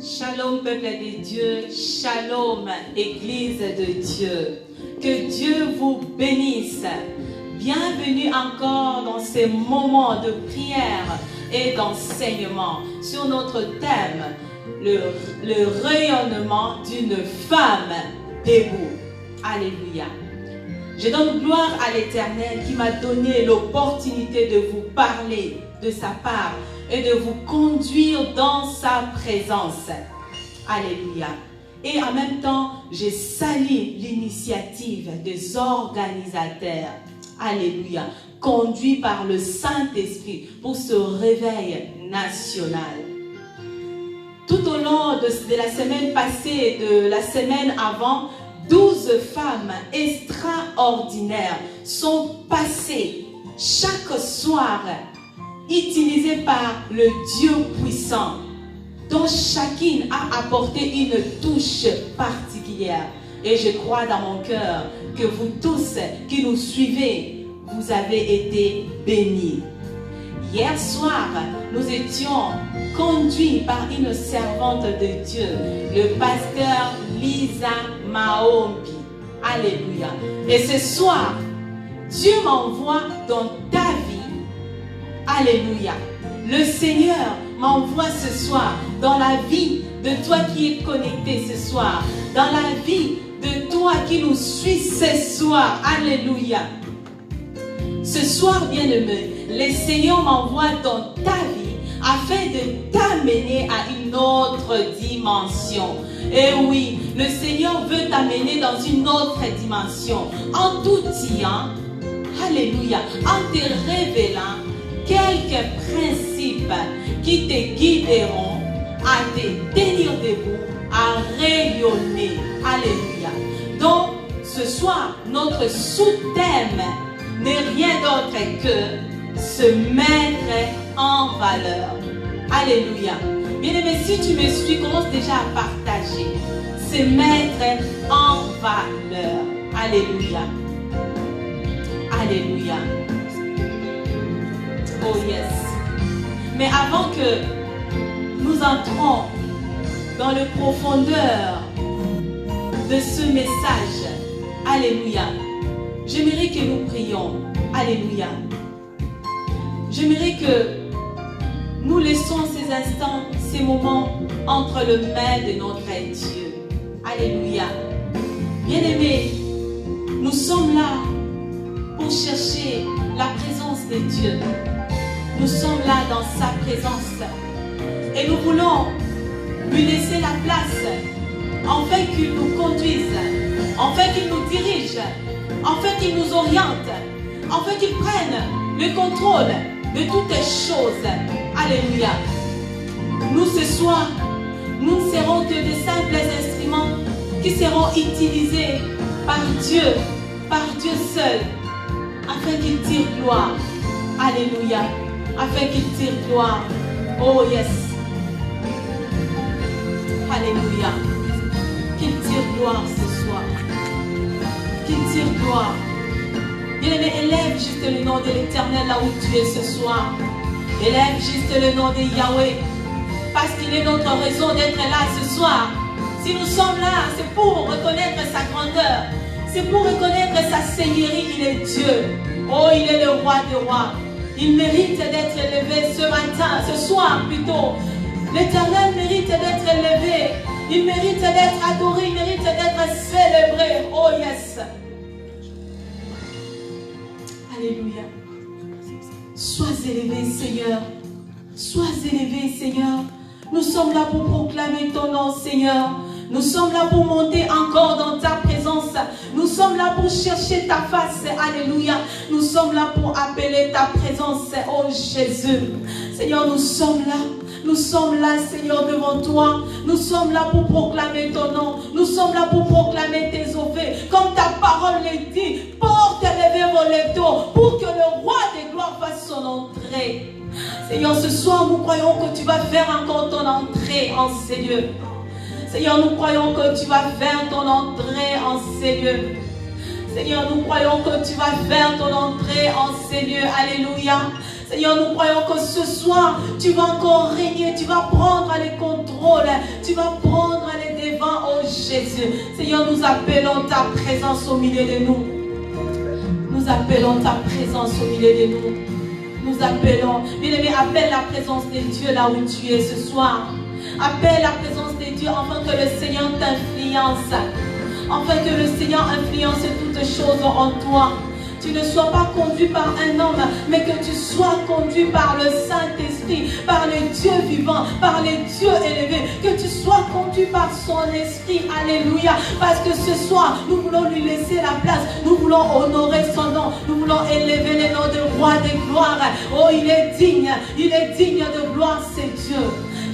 Shalom peuple de Dieu, shalom église de Dieu. Que Dieu vous bénisse. Bienvenue encore dans ces moments de prière et d'enseignement sur notre thème, le rayonnement d'une femme debout. Alléluia. Je donne gloire à l'Éternel qui m'a donné l'opportunité de vous parler de sa part et de vous conduire dans sa présence. Alléluia. Et en même temps, je salue l'initiative des organisateurs. Alléluia. Conduits par le Saint-Esprit pour ce réveil national. Tout au long de la semaine passée et de la semaine avant, 12 femmes extraordinaires sont passées chaque soir, utilisées par le Dieu puissant, dont chacune a apporté une touche particulière. Et je crois dans mon cœur que vous tous qui nous suivez, vous avez été bénis. Hier soir, nous étions conduits par une servante de Dieu, le pasteur Lisa Maombi. Alléluia. Et ce soir, Dieu m'envoie dans ta vie. Alléluia. Le Seigneur m'envoie ce soir dans la vie de toi qui es connecté ce soir, dans la vie de toi qui nous suis ce soir. Alléluia. Ce soir, bien-aimé, le Seigneur m'envoie dans ta vie afin de t'amener à une autre dimension. Et oui, le Seigneur veut t'amener dans une autre dimension en t'outillant, alléluia, en te révélant quelques principes qui te guideront à te tenir debout, à rayonner. Alléluia. Donc, ce soir, notre sous-thème n'est rien d'autre que se mettre en valeur. Alléluia. Bien-aimé, si tu me suis, commence déjà à partager. Se mettre en valeur. Alléluia. Alléluia. Oh yes. Mais avant que nous entrons dans le profondeur de ce message, alléluia, j'aimerais que nous prions. Alléluia. J'aimerais que nous laissons ces instants, ces moments entre les mains de notre Dieu. Alléluia. Bien-aimés, nous sommes là pour chercher la présence de Dieu. Nous sommes là dans sa présence. Et nous voulons lui laisser la place, afin qu'il nous conduise, afin qu'il nous dirige, afin qu'il nous oriente, afin qu'il prenne le contrôle de toutes les choses. Alléluia. Nous ce soir, nous ne serons que de simples instruments qui seront utilisés par Dieu seul, afin qu'il tire gloire. Alléluia. Afin qu'il tire gloire. Oh yes. Alléluia. Qu'il tire gloire ce soir. Qu'il tire gloire. Bien-aimé, élève juste le nom de l'Éternel là où tu es ce soir. Élève juste le nom de Yahweh. Parce qu'il est notre raison d'être là ce soir. Si nous sommes là, c'est pour reconnaître sa grandeur. C'est pour reconnaître sa seigneurie. Il est Dieu. Oh, il est le roi des rois. Il mérite d'être élevé ce matin, ce soir plutôt. L'Éternel mérite d'être élevé. Il mérite d'être adoré. Il mérite d'être célébré. Oh yes. Alléluia. Sois élevé, Seigneur. Sois élevé, Seigneur. Nous sommes là pour proclamer ton nom, Seigneur. Nous sommes là pour monter encore dans ta présence. Nous sommes là pour chercher ta face. Alléluia. Nous sommes là pour appeler ta présence. Oh Jésus. Seigneur, nous sommes là. Nous sommes là, Seigneur, devant toi. Nous sommes là pour proclamer ton nom. Nous sommes là pour proclamer tes offres. Comme ta parole le dit, porte lever vos lèvres pour que le roi des gloires fasse son entrée. Seigneur, ce soir, nous croyons que tu vas faire encore ton entrée en ces lieux. Seigneur, nous croyons que tu vas faire ton entrée en ces lieux. Seigneur, nous croyons que tu vas faire ton entrée en ces lieux. Alléluia. Seigneur, nous croyons que ce soir, tu vas encore régner, tu vas prendre les contrôles, tu vas prendre les devants, oh Jésus. Seigneur, nous appelons ta présence au milieu de nous. Nous appelons ta présence au milieu de nous. Nous appelons, bien-aimé, appelle la présence de Dieu là où tu es ce soir. Appelle la présence de Dieu afin que le Seigneur t'influence. Afin que le Seigneur influence toutes choses en toi. Tu ne sois pas conduit par un homme, mais que tu sois conduit par le Saint-Esprit, par le Dieu vivant, par le Dieu élevé, que tu sois conduit par son esprit. Alléluia. Parce que ce soir, nous voulons lui laisser la place. Nous voulons honorer son nom. Nous voulons élever le nom de roi de gloire. Oh, il est digne de gloire, c'est Dieu.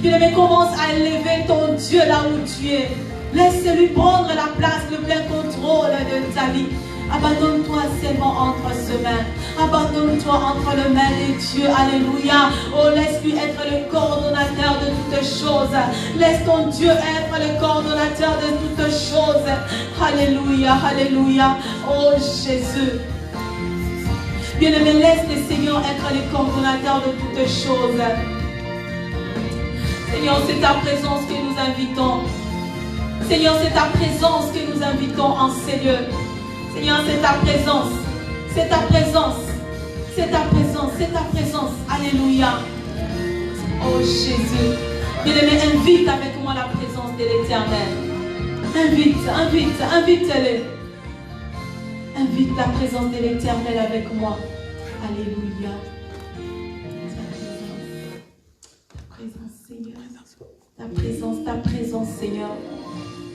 Bien-aimé, commence à élever ton Dieu là où tu es. Laisse-lui prendre la place, le plein contrôle de ta vie. Abandonne-toi seulement entre ses mains. Abandonne-toi entre les mains de Dieu. Alléluia. Oh, laisse-lui être le coordonnateur de toutes choses. Laisse ton Dieu être le coordonnateur de toutes choses. Alléluia. Alléluia. Oh, Jésus. Bien-aimé, laisse le Seigneur être le coordonnateur de toutes choses. Seigneur, c'est ta présence que nous invitons. Seigneur, c'est ta présence que nous invitons en ces lieux. Seigneur, c'est ta présence. C'est ta présence. C'est ta présence. C'est ta présence. Alléluia. Oh Jésus. Bien-aimé, invite avec moi la présence de l'Éternel. Invite-le. Invite la présence de l'Éternel avec moi. Alléluia. Ta présence, Seigneur.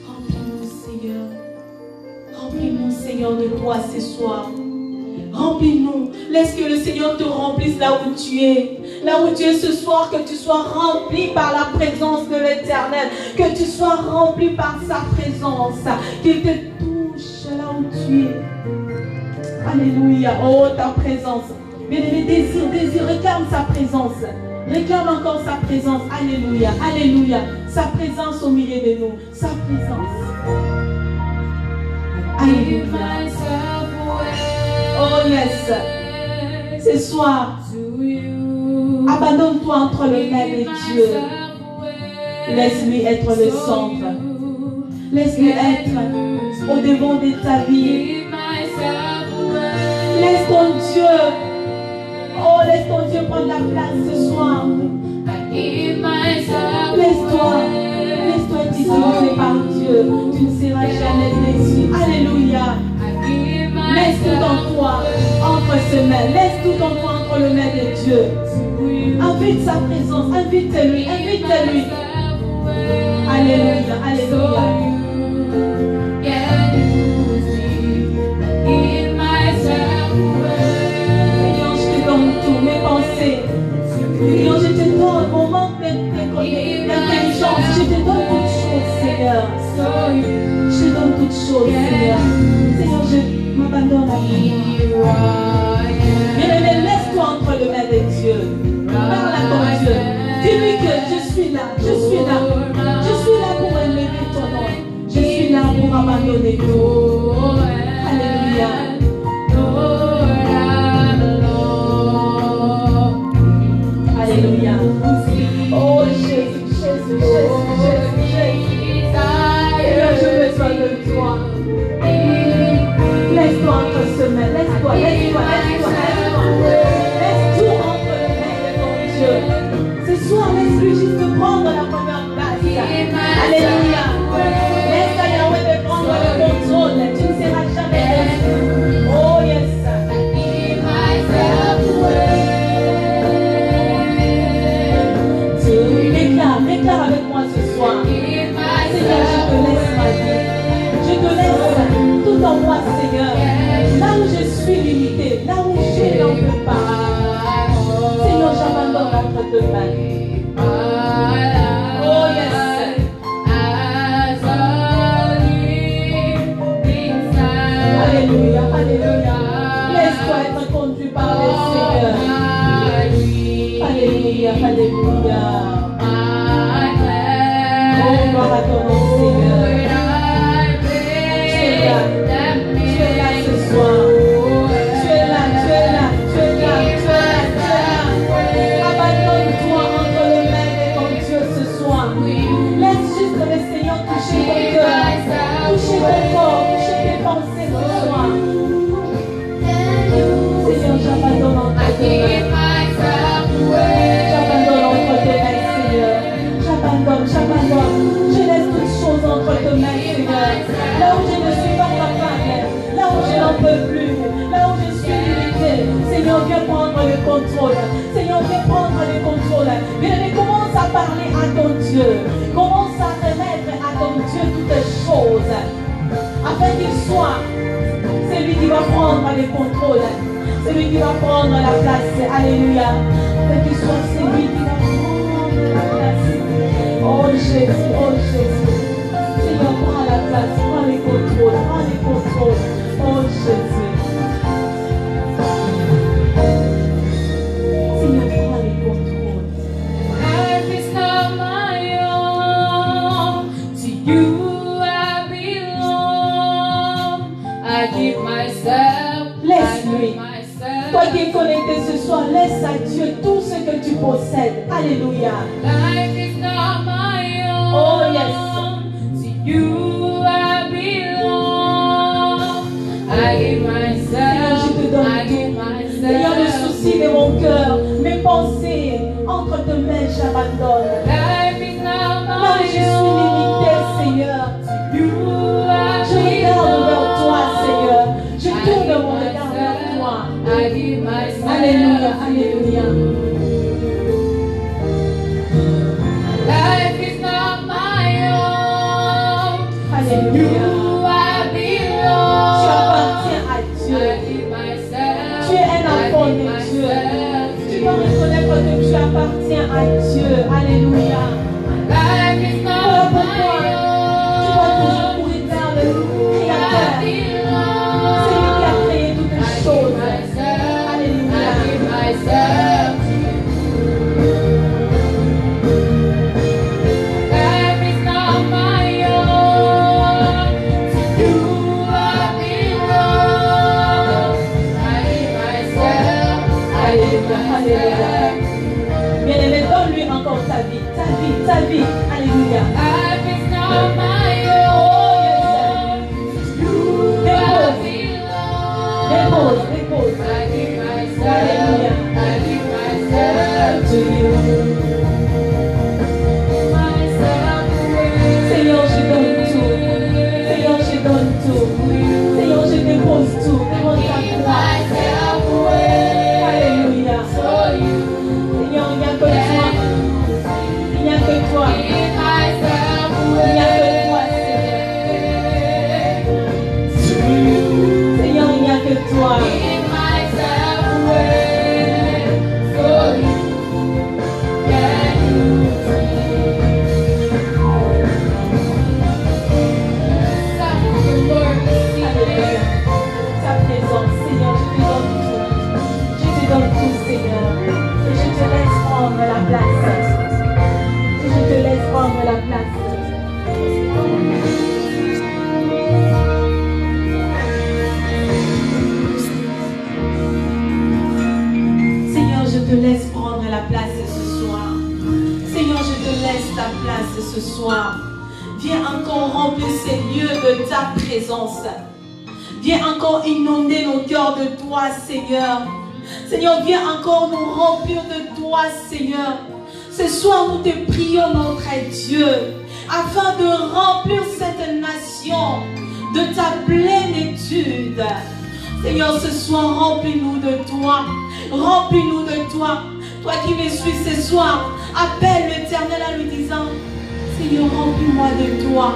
Remplis-nous, Seigneur. Remplis-nous, Seigneur, de toi ce soir. Remplis-nous. Laisse que le Seigneur te remplisse là où tu es. Là où tu es ce soir, que tu sois rempli par la présence de l'Éternel. Que tu sois rempli par sa présence. Qu'il te touche là où tu es. Alléluia. Oh, ta présence. Bien-aimé, désire, réclame sa présence. Réclame encore sa présence. Alléluia. Alléluia. Sa présence au milieu de nous. Sa présence. Alléluia. Oh yes. Ce soir, abandonne-toi entre les mains de Dieu. Laisse-lui être le centre. Laisse-lui être au devant de ta vie. Laisse ton Dieu. Oh, laisse ton Dieu prendre la place ce soir. Laisse-toi être utilisé par Dieu. Tu ne seras jamais déçu. Alléluia. Laisse tout en toi entre ses mains. Laisse tout en toi entre les mains de Dieu. Invite sa présence. Invite-lui. Invite-lui. Alléluia. Alléluia. Mes pensées. Seigneur, je te donne mon manque d'intelligence. Je te donne toutes choses, Seigneur. Je te donne toutes choses, Seigneur. Seigneur, je m'abandonne à toi. Bien-aimé, laisse-toi entre les mains de Dieu. Parle à ton Dieu. Dis-lui que je suis là. Je suis là. Je suis là pour élever ton nom. Je suis là pour abandonner tout. Alléluia. Alléluia. Oh Jésus, Jésus, Jésus, Jésus, Jésus. Seigneur, je besoin de toi. Laisse-toi entre ses mains. Laisse-toi. Laisse tout entre les mains de ton Dieu. Ce soir, laisse-lui juste prendre la première place. Alléluia. Laisse à Yahweh de prendre le contrôle. Tu ne seras jamais déçu. Oh yes. Déclare avec moi ce soir. Seigneur, je te laisse ma vie. Je te laisse tout en moi, Seigneur. Là où je suis limité, là où je n'en peux pas. Seigneur, j'abandonne entre tes mains. Oh yes. Alléluia, alléluia. Laisse-toi être conduit par le Seigneur. Alléluia, alléluia. Oh, gloire à ton nom, Seigneur. Tu es là. Tu es là ce soir. Tu es là, tu es là, tu es là, tu es là, tu es là. peux plus, là où je suis limité, Seigneur, viens prendre le contrôle. Seigneur, viens prendre le contrôle. Bien-aimé, commence à parler à ton Dieu. Commence à remettre à ton Dieu toutes les choses. Afin qu'il soit celui qui va prendre le contrôle. Celui qui va prendre la place. Alléluia. Afin qu'il soit celui qui va prendre la place. Oh Jésus, oh Jésus. Seigneur, prends la place, prends les contrôles, prends les contrôles. Oh Jésus. Seigneur, prends les contrôles. Life is not my own. To you I belong. I give myself. Laisse-lui. I give myself. Toi qui es connecté ce soir, laisse à Dieu tout ce que tu possèdes. Alléluia. Life is not my own. Oh, yes. To you I belong. I give myself. Seigneur, je te donne I give tout. myself. Seigneur, le souci de mon cœur, mes pensées, entre tes mains, j'abandonne. Life is not Là où my je suis limité, own. Seigneur, You I je regarde vers toi, Seigneur. Je I tourne give mon regard vers toi. myself. I give myself. Alléluia, alléluia. Life is not my own. Alléluia. You I Tu belong. appartiens à I Dieu. give myself. Tu es un I enfant give de Dieu. myself. Tu dois reconnaître que tu appartiens à Dieu. Alléluia. Life is Voilà not pourquoi my tu dois toujours own. courir vers le I Créateur. C'est lui qui a belong. créé toutes I les give choses. myself. I Alléluia. give myself. Life is not my own. To you I belong. I give myself. I give myself. Bien-aimé, donne-lui encore ta vie, ta vie, ta vie. Alléluia. Life is not my own. To you I belong. Dépose, dépose. I give myself. I give myself to you. Myself away. Seigneur, je donne tout. Seigneur, je donne tout. Seigneur, je dépose tout. Devant ta Give croix. myself away. Alléluia. So you Seigneur, il n'y a que toi. Il n'y a que toi. give myself Il n'y a que toi, away. To you. Seigneur, il n'y a que toi. Give myself away. So you can use me. Sovereign Lord, we see Alléluia. there. Ta présence, Seigneur, je te donne tout. Je te donne tout, Seigneur. Et je te laisse prendre la place. Et je te laisse prendre la place. Seigneur, je te laisse prendre la place ce soir. Seigneur, je te laisse ta place ce soir. Viens encore remplir ces lieux de ta présence. Viens encore inonder nos cœurs de toi, Seigneur. Seigneur, viens encore nous remplir de toi, Seigneur. Ce soir, nous te prions, notre Dieu, afin de remplir cette nation de ta plénitude. Seigneur, ce soir, remplis-nous de toi. Remplis-nous de toi. Toi qui me suis ce soir, appelle l'Éternel en lui disant, Seigneur, remplis-moi de toi.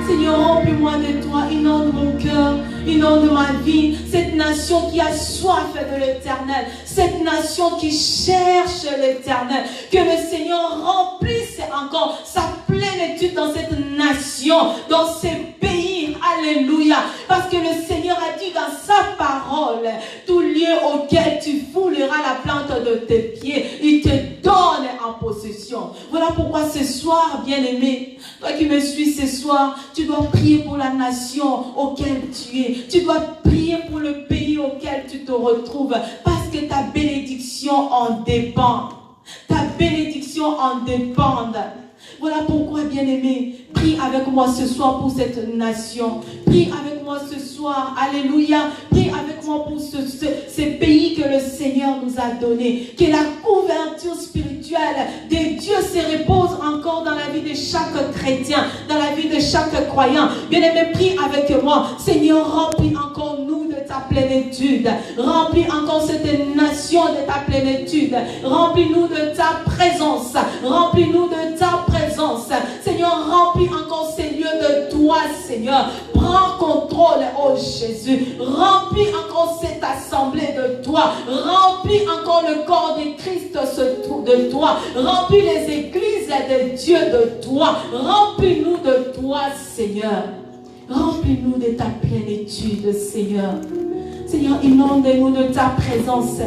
Seigneur, remplis-moi de toi, inonde mon cœur, inonde ma vie, cette nation qui a soif de l'Éternel, cette nation qui cherche l'Éternel, que le Seigneur remplisse encore sa plénitude dans cette nation, dans ces pays, alléluia, parce que le Seigneur a dit dans sa parole, tout lieu auquel tu fouleras la plante de tes pieds, il te donne en possession. Voilà pourquoi ce soir, bien-aimé, toi qui me suis ce soir, tu dois prier pour la nation auquel tu es. Tu dois prier pour le pays auquel tu te retrouves. Parce que ta bénédiction en dépend. Ta bénédiction en dépend. Voilà pourquoi, bien-aimé, prie avec moi ce soir pour cette nation. Prie avec moi ce soir. Alléluia. Prie avec moi pour ce pays que le Seigneur nous a donné. Que la couverture spirituelle de Dieu se repose encore dans la vie de chaque chrétien, dans la vie de chaque croyant. Bien-aimé, prie avec moi. Seigneur, remplis encore nous de ta plénitude. Remplis encore cette nation de ta plénitude. Remplis-nous de ta présence. Remplis-nous de ta présence. Seigneur, remplis encore ces lieux de toi, Seigneur. Prends contrôle, oh Jésus. Remplis encore cette assemblée de toi. Remplis encore le corps de Christ de toi. Remplis les églises de Dieu de toi. Remplis-nous de toi, Seigneur. Remplis-nous de ta plénitude, Seigneur. Seigneur, inonde-nous de ta présence.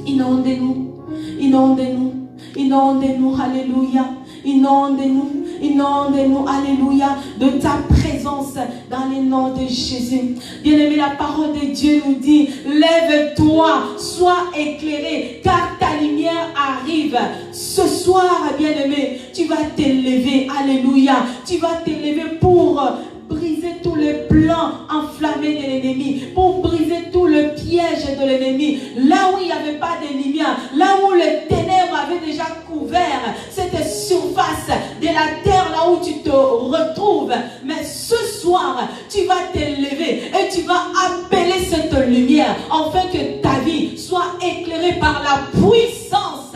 Inonde-nous, inonde-nous, inonde-nous, alléluia. Inonde-nous, inonde-nous, alléluia, de ta présence dans le nom de Jésus. Bien-aimé, la parole de Dieu nous dit, lève-toi, sois éclairé, car ta lumière arrive. Ce soir, bien-aimé, tu vas t'élever, alléluia. Tu vas t'élever pour briser tous les plans enflammés de l'ennemi, pour briser tout le piège de l'ennemi. Là où il n'y avait pas de lumière, là où les ténèbres avaient déjà couvert cette surface de la terre, là où tu te retrouves. Mais ce soir, tu vas t'élever et tu vas appeler cette lumière, afin que ta vie soit éclairée par la puissance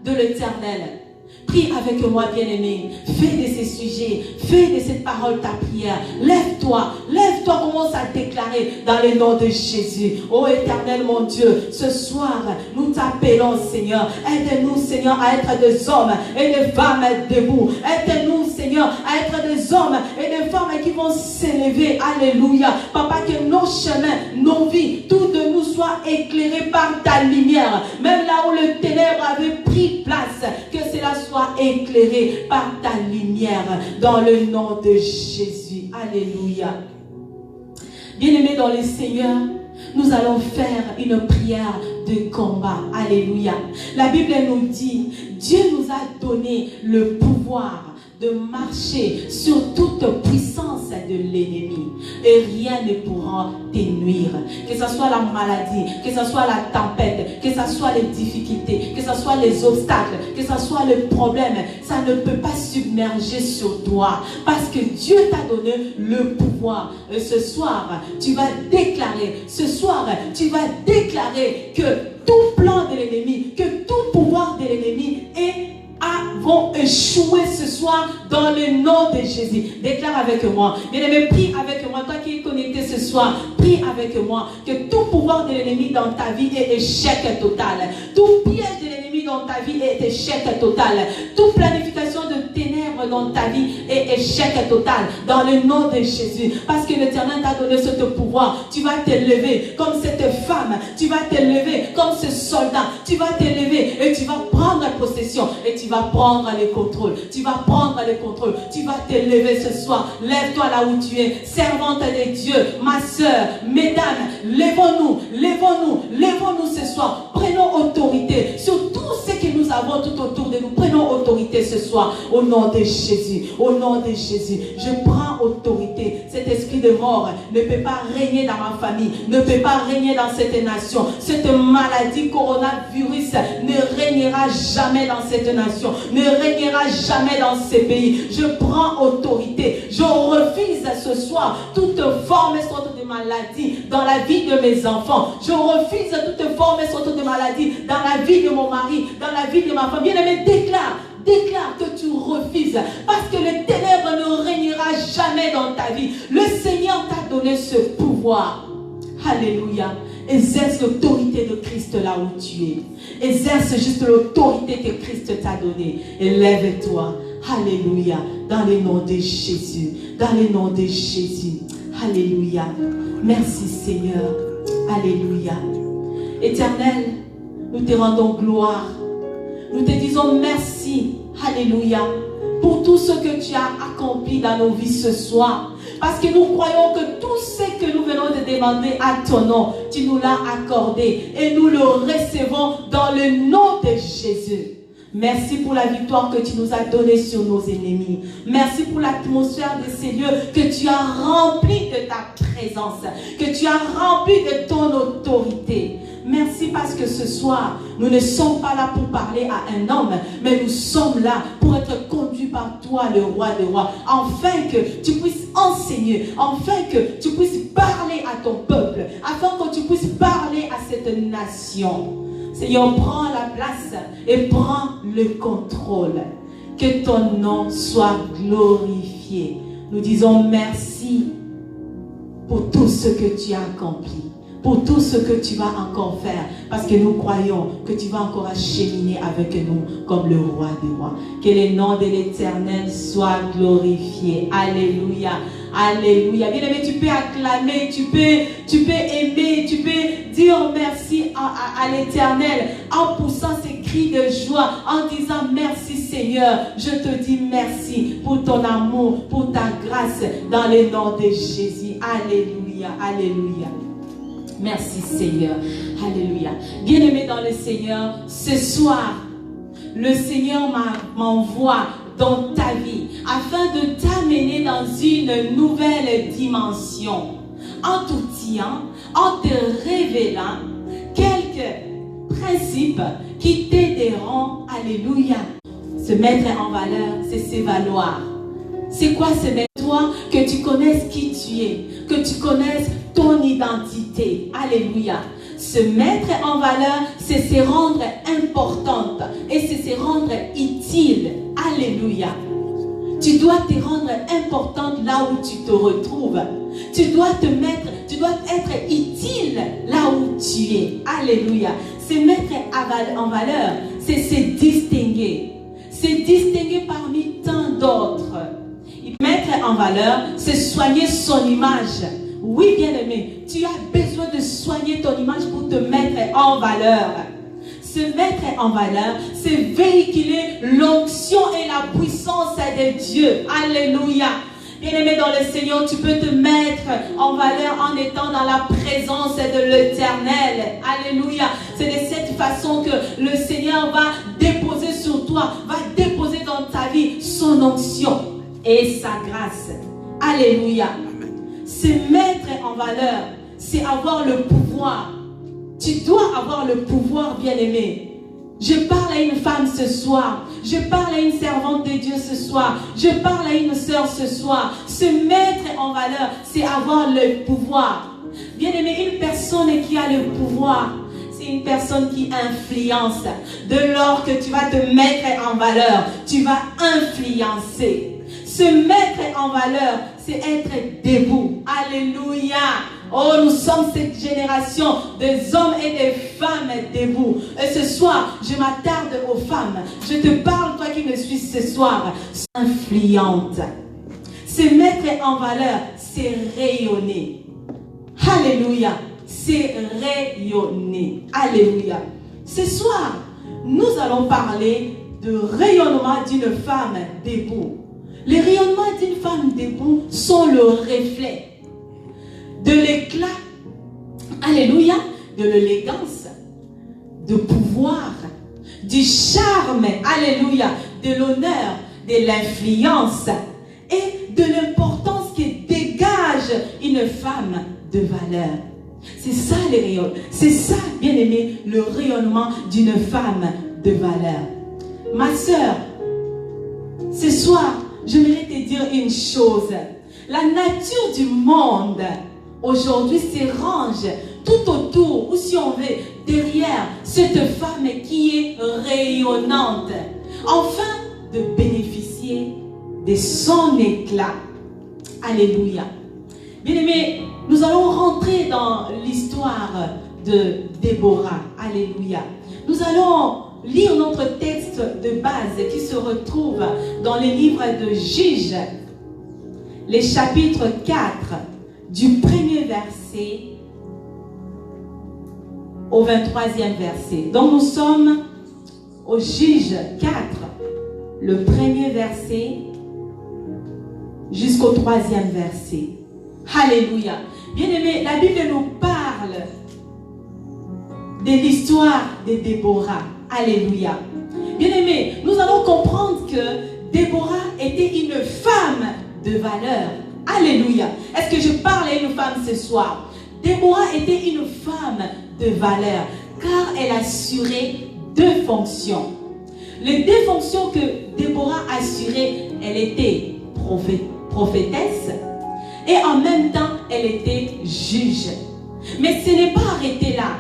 de l'Éternel. Prie avec moi, bien-aimé. Fais de ces sujets, fais de cette parole ta prière. Lève-toi, lève-toi, commence à déclarer dans le nom de Jésus. Ô Éternel, mon Dieu, ce soir, nous t'appelons, Seigneur. Aide-nous, Seigneur, à être des hommes et des femmes debout. Aide-nous, Seigneur, à être des hommes et des femmes qui vont s'élever. Alléluia. Papa, que nos chemins, nos vies, tout de nous soit éclairé par ta lumière. Même là où le ténèbre avait pris place, que cela soit éclairé par ta lumière dans le nom de Jésus. Alléluia. Bien-aimés dans le Seigneur, nous allons faire une prière de combat. Alléluia. La Bible nous dit, Dieu nous a donné le pouvoir de marcher sur toute puissance de l'ennemi et rien ne pourra te nuire. Que ce soit la maladie, que ce soit la tempête, que ce soit les difficultés, que ce soit les obstacles, que ce soit le problème, ça ne peut pas submerger sur toi parce que Dieu t'a donné le pouvoir. Et ce soir, tu vas déclarer, que tout plan de l'ennemi, que tout pouvoir de l'ennemi vont échouer ce soir dans le nom de Jésus. Déclare avec moi. Bien-aimé, prie avec moi. Toi qui es connecté ce soir, prie avec moi que tout pouvoir de l'ennemi dans ta vie est échec total. Tout piège de l'ennemi dans ta vie est échec total. Toute planification de ténèbres dans ta vie est échec total dans le nom de Jésus. Parce que l'Éternel t'a donné ce pouvoir. Tu vas t'élever comme cette femme. Tu vas t'élever comme ce soldat. Tu vas t'élever et tu vas prendre possession et tu vas prendre le contrôle. Tu vas prendre le contrôle. Tu vas t'élever ce soir. Lève-toi là où tu es. Servante de Dieu, ma soeur, mesdames, lèvons-nous ce soir. Prenons autorité sur tout ce que nous avons tout autour de nous. Prenons autorité ce soir au nom de Jésus. Au nom de Jésus, je prends autorité. Cet esprit de mort ne peut pas régner dans ma famille, ne peut pas régner dans cette nation. Cette maladie coronavirus ne régnera jamais dans cette nation, ne régnera jamais dans ces pays. Je prends autorité. Je refuse ce soir toute forme et sorte de maladie dans la vie de mes enfants. Je refuse toute forme et sorte de maladie dans la vie de mon mari, dans la vie de ma femme. Bien-aimé, déclare que tu refuses parce que le ténèbre ne régnera jamais dans ta vie. Le Seigneur t'a donné ce pouvoir. Alléluia. Exerce l'autorité de Christ là où tu es. Exerce juste l'autorité que Christ t'a donnée. Et lève-toi. Alléluia. Dans le nom de Jésus. Dans le nom de Jésus. Alléluia. Merci Seigneur. Alléluia. Éternel, nous te rendons gloire. Nous te disons merci. Alléluia. Pour tout ce que tu as accompli dans nos vies ce soir. Parce que nous croyons que tout ce que nous venons de demander à ton nom, tu nous l'as accordé. Et nous le recevons dans le nom de Jésus. Merci pour la victoire que tu nous as donnée sur nos ennemis. Merci pour l'atmosphère de ces lieux que tu as rempli de ta présence. Que tu as rempli de ton autorité. Merci parce que ce soir, nous ne sommes pas là pour parler à un homme, mais nous sommes là pour être conduits par toi, le roi des rois, afin que tu puisses enseigner, afin que tu puisses parler à ton peuple, afin que tu puisses parler à cette nation. Seigneur, prends la place et prends le contrôle. Que ton nom soit glorifié. Nous disons merci pour tout ce que tu as accompli, pour tout ce que tu vas encore faire, parce que nous croyons que tu vas encore acheminer avec nous comme le roi des rois. Que le nom de l'Éternel soit glorifié. Alléluia. Alléluia. Bien-aimé, tu peux acclamer, tu peux aimer, tu peux dire merci à l'Éternel en poussant ces cris de joie, en disant merci Seigneur. Je te dis merci pour ton amour, pour ta grâce dans le nom de Jésus. Alléluia. Alléluia. Merci Seigneur. Alléluia. Bien-aimé dans le Seigneur, ce soir, le Seigneur m'envoie dans ta vie afin de t'amener dans une nouvelle dimension en t'outillant, en te révélant quelques principes qui t'aideront. Alléluia. Se mettre en valeur, c'est s'évaloir. C'est quoi se mettre? Toi, que tu connaisses qui tu es, que tu connaisses ton identité. Alléluia. Se mettre en valeur, c'est se rendre importante et c'est se rendre utile. Alléluia. Tu dois te rendre importante là où tu te retrouves. Tu dois être utile là où tu es. Alléluia. Se mettre en valeur, c'est se distinguer. Se distinguer parmi tant d'autres. Mettre en valeur, c'est soigner son image. Oui, bien-aimé, tu as besoin de soigner ton image pour te mettre en valeur. Se mettre en valeur, c'est véhiculer l'onction et la puissance de Dieu. Alléluia. Bien-aimé dans le Seigneur, tu peux te mettre en valeur en étant dans la présence de l'Éternel. Alléluia. C'est de cette façon que le Seigneur va déposer sur toi, va déposer dans ta vie son onction et sa grâce. Alléluia. Se mettre en valeur, c'est avoir le pouvoir. Tu dois avoir le pouvoir, bien-aimé. Je parle à une femme ce soir. Je parle à une servante de Dieu ce soir. Je parle à une sœur ce soir. Se mettre en valeur, c'est avoir le pouvoir. Bien-aimé, une personne qui a le pouvoir, c'est une personne qui influence. De lors que tu vas te mettre en valeur, tu vas influencer. Se mettre en valeur, c'est être debout. Alléluia. Oh, nous sommes cette génération des hommes et des femmes debout. Et ce soir, je m'attarde aux femmes. Je te parle, toi qui me suis ce soir, influente. Se mettre en valeur, c'est rayonner. Alléluia. C'est rayonner. Alléluia. Ce soir, nous allons parler de rayonnement d'une femme debout. Les rayonnements d'une femme debout sont le reflet de l'éclat, alléluia, de l'élégance, du pouvoir, du charme, alléluia, de l'honneur, de l'influence et de l'importance que dégage une femme de valeur. C'est ça les rayonnements, c'est ça, bien aimé, le rayonnement d'une femme de valeur. Ma sœur, ce soir, j'aimerais te dire une chose. La nature du monde aujourd'hui se range tout autour, ou si on veut, derrière cette femme qui est rayonnante, afin de bénéficier de son éclat. Alléluia. Bien-aimés, nous allons rentrer dans l'histoire de Déborah. Alléluia. Nous allons lire notre texte de base qui se retrouve dans les livres de Juges, les chapitres 4, du 1er verset au 23e verset. Donc nous sommes au Juges 4, le 1er verset jusqu'au 3e verset. Alléluia. Bien-aimés, la Bible nous parle de l'histoire de Déborah. Alléluia. Bien-aimés, nous allons comprendre que Déborah était une femme de valeur. Alléluia. Est-ce que je parle à une femme ce soir? Déborah était une femme de valeur, car elle assurait deux fonctions. Les deux fonctions que Déborah assurait, elle était prophétesse et en même temps, elle était juge. Mais ce n'est pas arrêté là.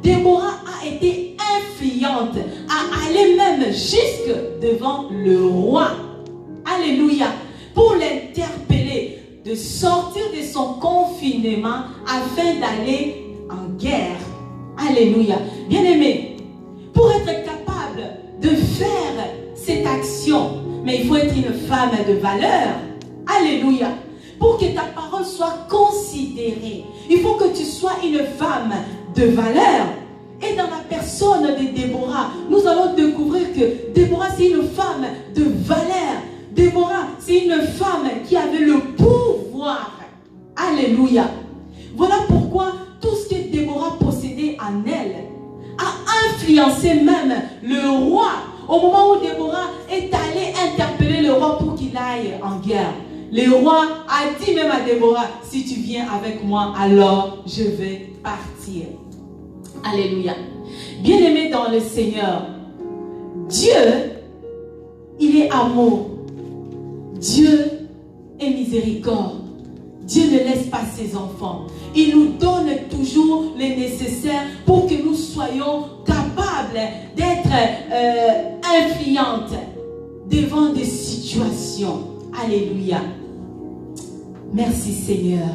Déborah a été influente à aller même jusque devant le roi. Alléluia. Pour l'interpeller de sortir de son confinement afin d'aller en guerre. Alléluia. Bien-aimé, pour être capable de faire cette action, mais il faut être une femme de valeur. Alléluia. Pour que ta parole soit considérée, il faut que tu sois une femme de valeur. Et dans la personne de Déborah, nous allons découvrir que Déborah, c'est une femme de valeur. Déborah, c'est une femme qui avait le pouvoir. Alléluia. Voilà pourquoi tout ce que Déborah possédait en elle a influencé même le roi. Au moment où Déborah est allée interpeller le roi pour qu'il aille en guerre, le roi a dit même à Déborah, si tu viens avec moi, alors je vais partir. Alléluia. Bien-aimé dans le Seigneur, Dieu, il est amour. Dieu est miséricorde. Dieu ne laisse pas ses enfants. Il nous donne toujours les nécessaires pour que nous soyons capables d'être influentes devant des situations. Alléluia. Merci Seigneur.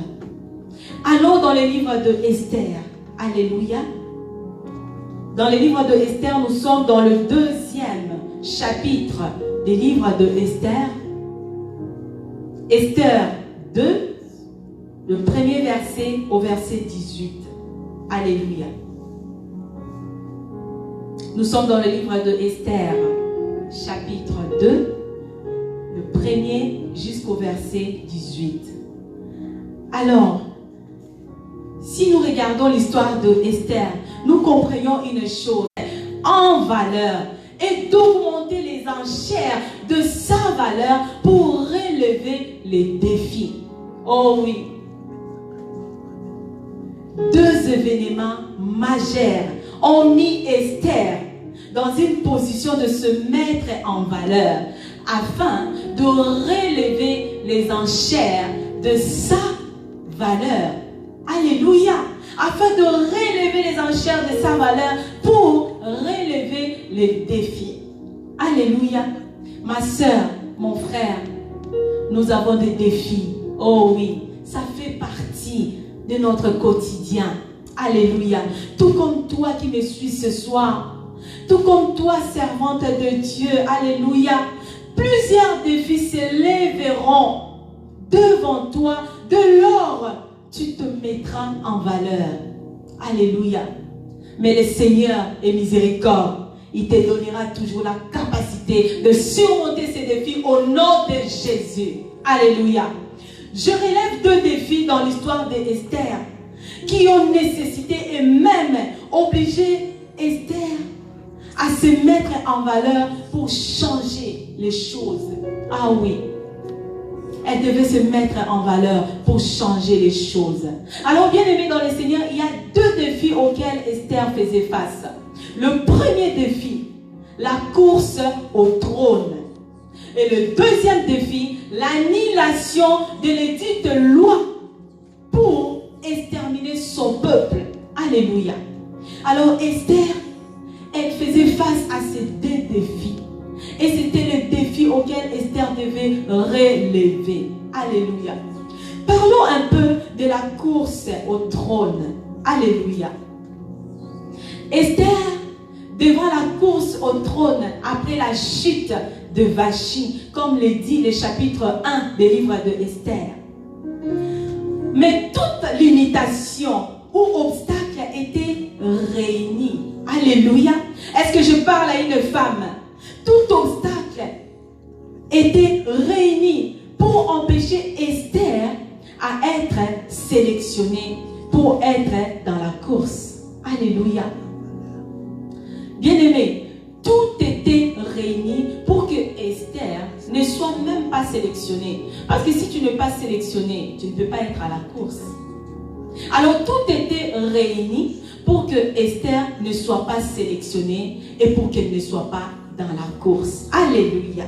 Allons dans le livre de Esther. Alléluia. Dans le livre de Esther, nous sommes dans le 2e chapitre des livres de Esther. Esther 2, le premier verset au verset 18. Alléluia. Nous sommes dans le livre de Esther, chapitre 2, le premier jusqu'au verset 18. Alors, si nous regardons l'histoire de Esther, nous comprenons une chose en valeur et d'augmenter les enchères de sa valeur pour relever les défis. Oh oui. 2 événements majeurs ont mis Esther dans une position de se mettre en valeur afin de relever les enchères de sa valeur. Alléluia. Afin de relever les enchères de sa valeur pour relever les défis. Alléluia. Ma soeur, mon frère, nous avons des défis. Oh oui, ça fait partie de notre quotidien. Alléluia. Tout comme toi qui me suis ce soir, tout comme toi, servante de Dieu. Alléluia. Plusieurs défis se lèveront devant toi de lors tu te mettras en valeur. Alléluia. Mais le Seigneur est miséricorde. Il te donnera toujours la capacité de surmonter ces défis au nom de Jésus. Alléluia. Je relève 2 défis dans l'histoire d'Esther qui ont nécessité et même obligé Esther à se mettre en valeur pour changer les choses. Ah oui. Elle devait se mettre en valeur pour changer les choses. Alors, bien aimé dans le Seigneur, il y a 2 défis auxquels Esther faisait face. Le premier défi, la course au trône. Et le deuxième défi, l'annihilation de l'édite loi pour exterminer son peuple. Alléluia. Alors, Esther, elle faisait face à ces 2 défis. Et c'était le défi auquel Esther devait relever. Alléluia. Parlons un peu de la course au trône. Alléluia. Esther, devant la course au trône, après la chute de Vachi, comme le dit le chapitre 1 des livres de Esther. Mais toute limitation ou obstacle était réunie. Alléluia. Est-ce que je parle à une femme? Tout obstacle était réuni pour empêcher Esther à être sélectionnée, pour être dans la course. Alléluia. Bien-aimé, tout était réuni pour que Esther ne soit même pas sélectionnée. Parce que si tu n'es pas sélectionnée, tu ne peux pas être à la course. Alors tout était réuni pour que Esther ne soit pas sélectionnée et pour qu'elle ne soit pas dans la course. Alléluia.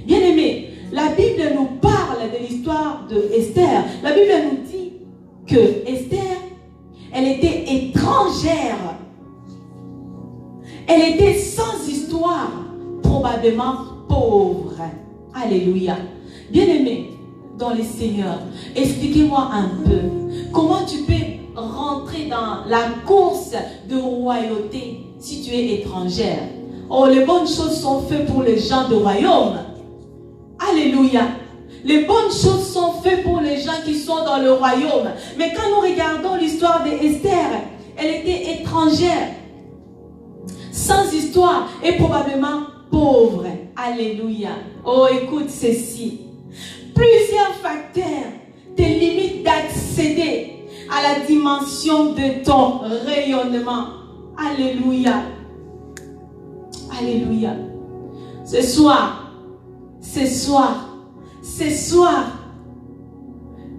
Bien-aimés, la Bible nous parle de l'histoire de Esther. La Bible nous dit que Esther, elle était étrangère. Elle était sans histoire, probablement pauvre. Alléluia. Bien-aimés, dans le Seigneur, expliquez-moi un peu comment tu peux rentrer dans la course de royauté si tu es étrangère. Oh, les bonnes choses sont faites pour les gens de royaume. Alléluia. Les bonnes choses sont faites pour les gens qui sont dans le royaume. Mais quand nous regardons l'histoire d'Esther, elle était étrangère, sans histoire et probablement pauvre. Alléluia. Oh, écoute ceci. Plusieurs facteurs te limitent d'accéder à la dimension de ton rayonnement. Alléluia. Alléluia. Ce soir,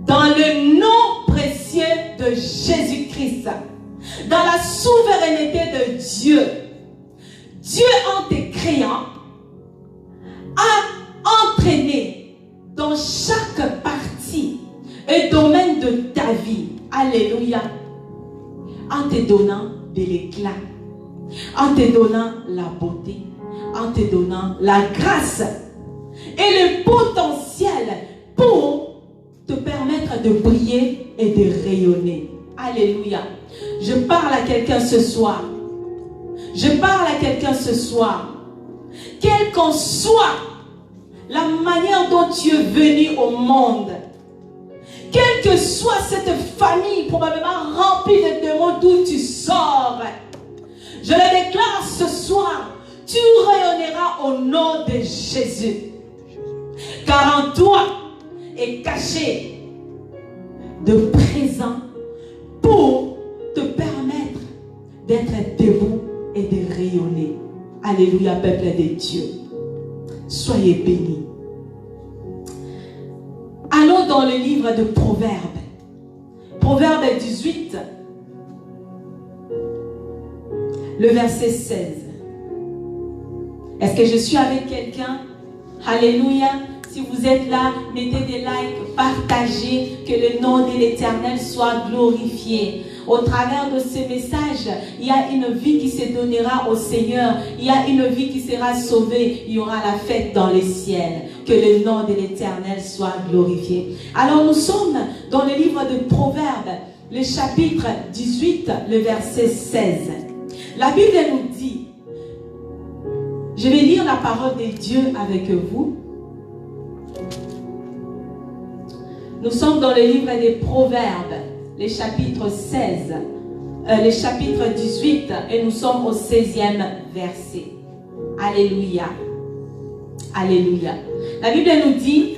dans le nom précieux de Jésus-Christ, dans la souveraineté de Dieu, Dieu en te créant a entraîné dans chaque partie et domaine de ta vie. Alléluia. En te donnant de l'éclat, en te donnant la beauté, en te donnant la grâce et le potentiel pour te permettre de briller et de rayonner. Alléluia. Je parle à quelqu'un ce soir. Je parle à quelqu'un ce soir. Quelle qu'en soit la manière dont tu es venu au monde, quelle que soit cette famille probablement remplie de démons d'où tu sors, je le déclare ce soir, tu rayonneras au nom de Jésus. Car en toi est caché de présent pour te permettre d'être debout et de rayonner. Alléluia, peuple de Dieu. Soyez bénis. Allons dans le livre de Proverbes. Proverbe 18, le verset 16. Est-ce que je suis avec quelqu'un? Alléluia. Si vous êtes là, mettez des likes, partagez, que le nom de l'Éternel soit glorifié. Au travers de ce message, il y a une vie qui se donnera au Seigneur. Il y a une vie qui sera sauvée. Il y aura la fête dans les ciels. Que le nom de l'Éternel soit glorifié. Alors nous sommes dans le livre de Proverbes, le chapitre 18, le verset 16. La Bible nous dit, je vais lire la parole de Dieu avec vous. Nous sommes dans le livre des Proverbes, le chapitre 16, le chapitre 18, et nous sommes au 16e verset. Alléluia. Alléluia. La Bible nous dit,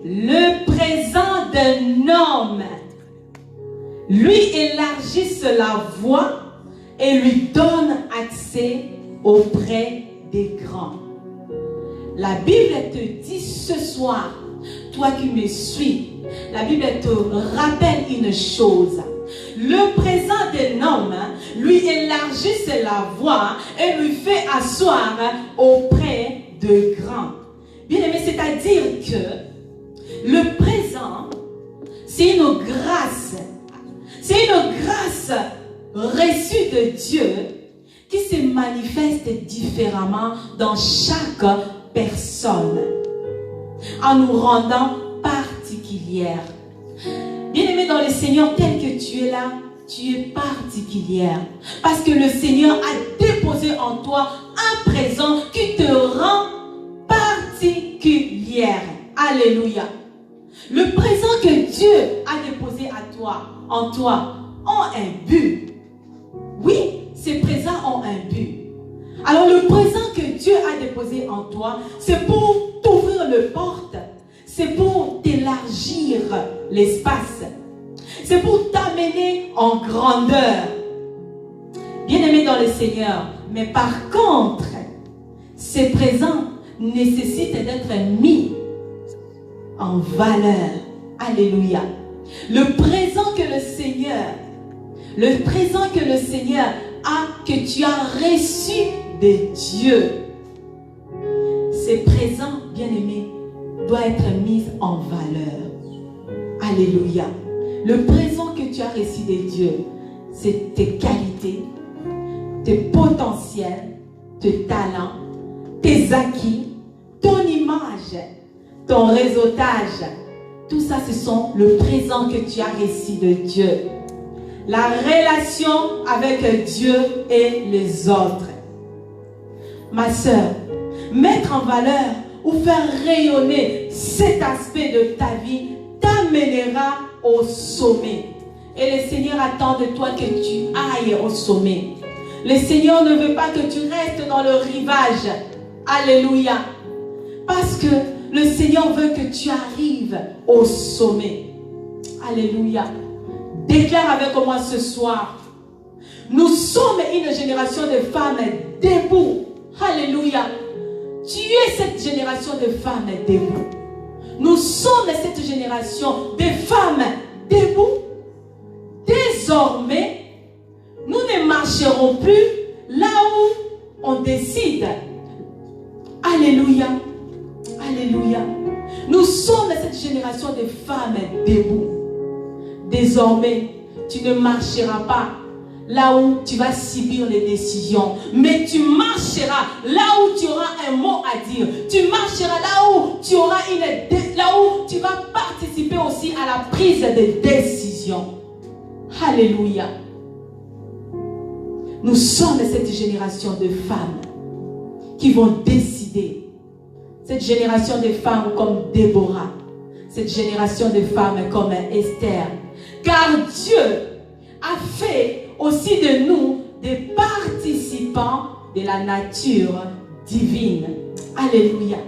le présent d'un homme lui élargisse la voie et lui donne accès auprès des grands. La Bible te dit ce soir, toi qui me suis, la Bible te rappelle une chose. Le présent d'un homme lui élargisse la voie et lui fait asseoir auprès de grands. Bien aimé, c'est-à-dire que le présent, c'est une grâce. C'est une grâce reçue de Dieu qui se manifeste différemment dans chaque personne en nous rendant particulière. Bien-aimé dans le Seigneur, tel que tu es là, tu es particulière. Parce que le Seigneur a déposé en toi un présent qui te rend particulière. Alléluia. Le présent que Dieu a déposé à toi, en toi, ont un but. Oui, ces présents ont un but. Alors le présent que Dieu a déposé en toi, c'est pour t'ouvrir les portes. C'est pour t'élargir l'espace. C'est pour t'amener en grandeur. Bien-aimé dans le Seigneur. Mais par contre, ces présents nécessitent d'être mis en valeur. Alléluia. Le présent que le Seigneur a, que tu as reçu de Dieu. ces présents, bien-aimés, doivent être mis en valeur. Alléluia. Le présent que tu as reçu de Dieu, c'est tes qualités, tes potentiels, tes talents, tes acquis, ton image, ton réseautage. Tout ça, ce sont le présent que tu as reçu de Dieu. La relation avec Dieu et les autres. Ma sœur, mettre en valeur ou faire rayonner cet aspect de ta vie t'amènera au sommet. Et le Seigneur attend de toi que tu ailles au sommet. Le Seigneur ne veut pas que tu restes dans le rivage. Alléluia. Parce que le Seigneur veut que tu arrives au sommet. Alléluia. Déclare avec moi ce soir. Nous sommes une génération de femmes debout. Alléluia. Tu es cette génération de femmes debout. Nous sommes cette génération de femmes debout. Désormais, nous ne marcherons plus là où on décide. Alléluia. Alléluia. Nous sommes cette génération de femmes debout. Désormais, tu ne marcheras pas là où tu vas subir les décisions, mais tu marcheras là où tu auras un mot à dire. Tu marcheras là où tu auras là où tu vas participer aussi à la prise de décisions. Alléluia. Nous sommes cette génération de femmes qui vont décider. Cette génération de femmes comme Déborah. Cette génération de femmes comme Esther. Car Dieu a fait aussi de nous des participants de la nature divine. Alléluia.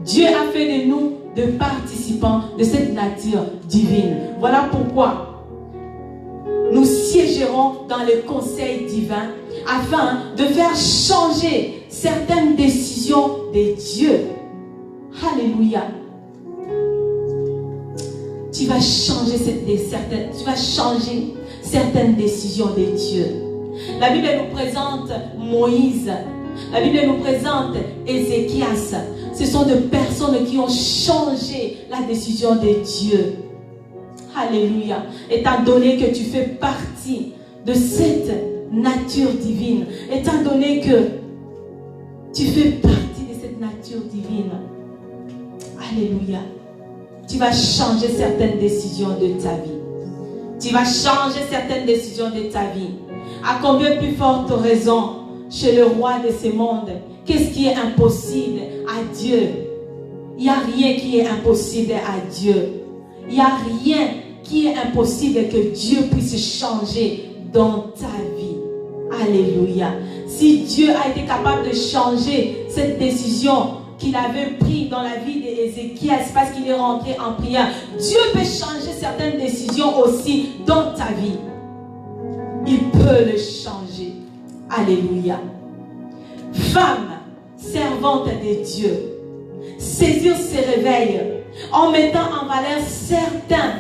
Dieu a fait de nous des participants de cette nature divine. Voilà pourquoi nous siégerons dans le conseil divin afin de faire changer certaines décisions de Dieu. Alléluia. Tu vas changer certaines décisions de Dieu. La Bible nous présente Moïse. La Bible nous présente Ézéchias. Ce sont des personnes qui ont changé la décision de Dieu. Alléluia. Étant donné que tu fais partie de cette nature divine, étant donné que tu fais partie de cette nature divine, alléluia, tu vas changer certaines décisions de ta vie. Tu vas changer certaines décisions de ta vie. À combien plus forte raison chez le roi de ce monde? Qu'est-ce qui est impossible à Dieu? Il n'y a rien qui est impossible à Dieu. Il n'y a rien qui est impossible que Dieu puisse changer dans ta vie. Alléluia. Si Dieu a été capable de changer cette décision qu'il avait prise dans la vie d'Ézéchias parce qu'il est rentré en prière, Dieu peut changer certaines décisions aussi dans ta vie. Il peut le changer. Alléluia. Femme, servante de Dieu, saisir ses réveils en mettant en valeur certains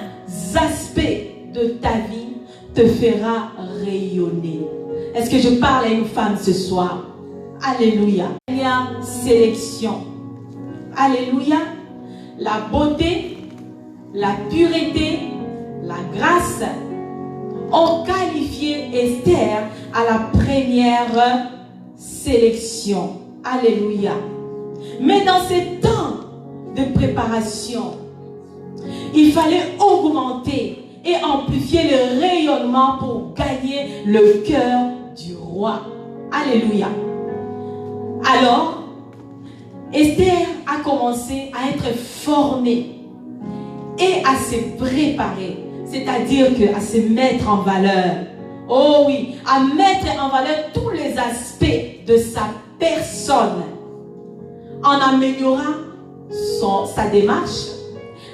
aspects de ta vie te fera rayonner. Est-ce que je parle à une femme ce soir? Alléluia. Il y a sélection. Alléluia. La beauté, la pureté, la grâce ont qualifié Esther à la première sélection. Alléluia. Mais dans ces temps de préparation, il fallait augmenter et amplifier le rayonnement pour gagner le cœur du roi. Alléluia. Alors, Esther a commencé à être formée et à se préparer, c'est-à-dire à se mettre en valeur. Oh oui, à mettre en valeur tous les aspects de sa personne en améliorant sa démarche,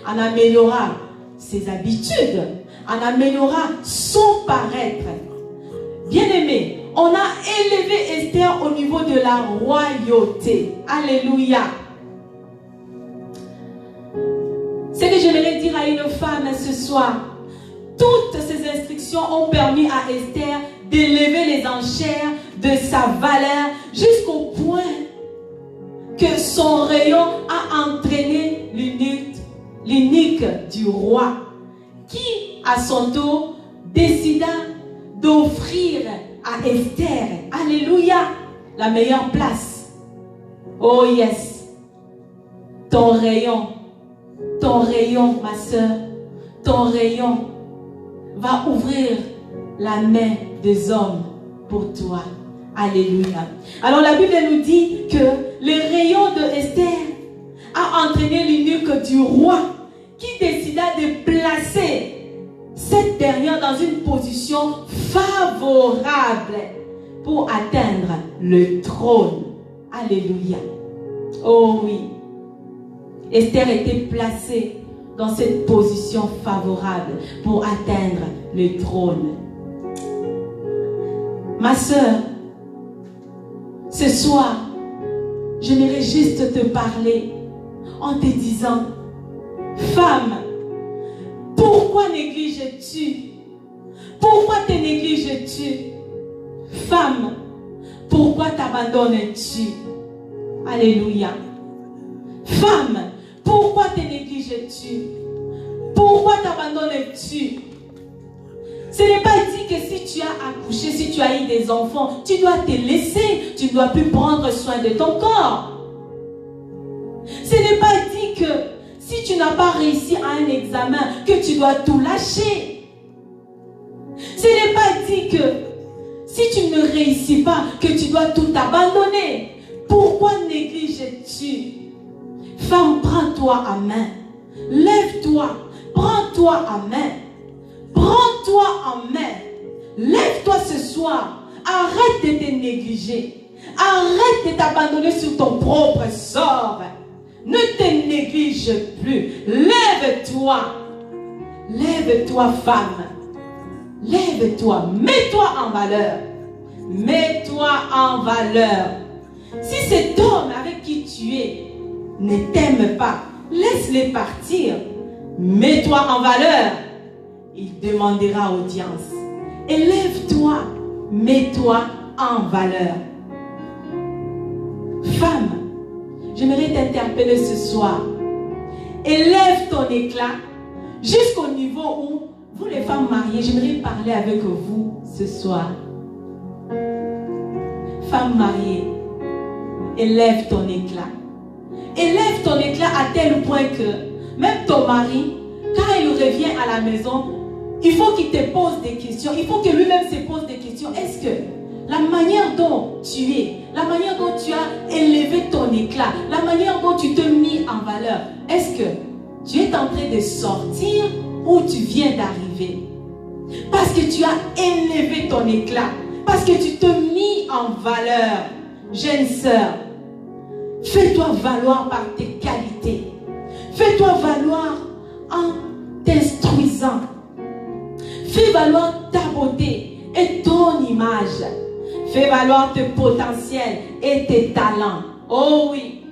en améliorant ses habitudes, en améliorant son paraître. Bien-aimé, on a élevé Esther au niveau de la royauté. Alléluia. Ce que j'aimerais dire à une femme ce soir, toutes ces instructions ont permis à Esther d'élever les enchères de sa valeur jusqu'au point que son son rayon a entraîné l'eunuque du roi, qui à son tour décida d'offrir à Esther, alléluia, la meilleure place. Oh yes, ton rayon, ma soeur, ton rayon va ouvrir la main des hommes pour toi. Alléluia. Alors la Bible nous dit que le rayon de Esther a entraîné l'eunuque du roi, qui décida de placer cette dernière dans une position favorable pour atteindre le trône. Alléluia. Oh oui. Esther était placée dans cette position favorable pour atteindre le trône. Ma sœur, ce soir, j'aimerais juste te parler en te disant, femme, pourquoi négliges-tu? Pourquoi te négliges-tu? Femme, pourquoi t'abandonnes-tu? Alléluia. Femme, pourquoi te négliges-tu? Pourquoi t'abandonnes-tu? Ce n'est pas dit que si tu as accouché, si tu as eu des enfants, tu dois te laisser, tu ne dois plus prendre soin de ton corps. Ce n'est pas dit que si tu n'as pas réussi à un examen, que tu dois tout lâcher. Ce n'est pas dit que si tu ne réussis pas, que tu dois tout abandonner. Pourquoi négliges-tu? Femme, prends-toi à main. Lève-toi. Prends-toi à main. Prends-toi en main. Lève-toi ce soir. Arrête de te négliger. Arrête de t'abandonner sur ton propre sort. Ne te néglige plus. Lève-toi. Lève-toi, femme. Lève-toi. Mets-toi en valeur. Mets-toi en valeur. Si cet homme avec qui tu es ne t'aime pas, laisse-le partir. Mets-toi en valeur. Il demandera audience. Élève-toi. Mets-toi en valeur. Femme, j'aimerais t'interpeller ce soir. Élève ton éclat jusqu'au niveau où, vous les femmes mariées, j'aimerais parler avec vous ce soir. Femme mariée, élève ton éclat. Élève ton éclat à tel point que même ton mari, quand il revient à la maison, il faut qu'il te pose des questions. Il faut que lui-même se pose des questions. Est-ce que la manière dont tu es, la manière dont tu as élevé ton éclat, la manière dont tu te mis en valeur, est-ce que tu es en train de sortir ou tu viens d'arriver? Parce que tu as élevé ton éclat, parce que tu te mis en valeur. Jeune sœur, fais-toi valoir par tes qualités. Fais-toi valoir en t'instruisant. Fais valoir ta beauté et ton image. Fais valoir tes potentiels et tes talents. Oh oui.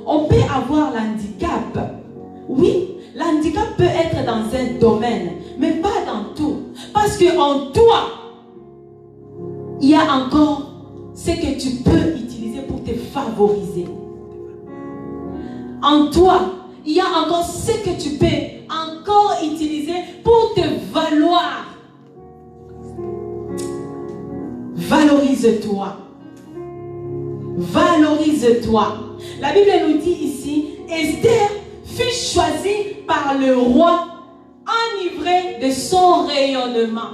On peut avoir l'handicap. Oui, l'handicap peut être dans un domaine, mais pas dans tout. Parce qu'en toi, il y a encore ce que tu peux utiliser pour te favoriser. En toi, il y a encore ce que tu peux encore utiliser pour te valoir. Valorise-toi. Valorise-toi. La Bible nous dit ici, Esther fut choisie par le roi, enivrée de son rayonnement.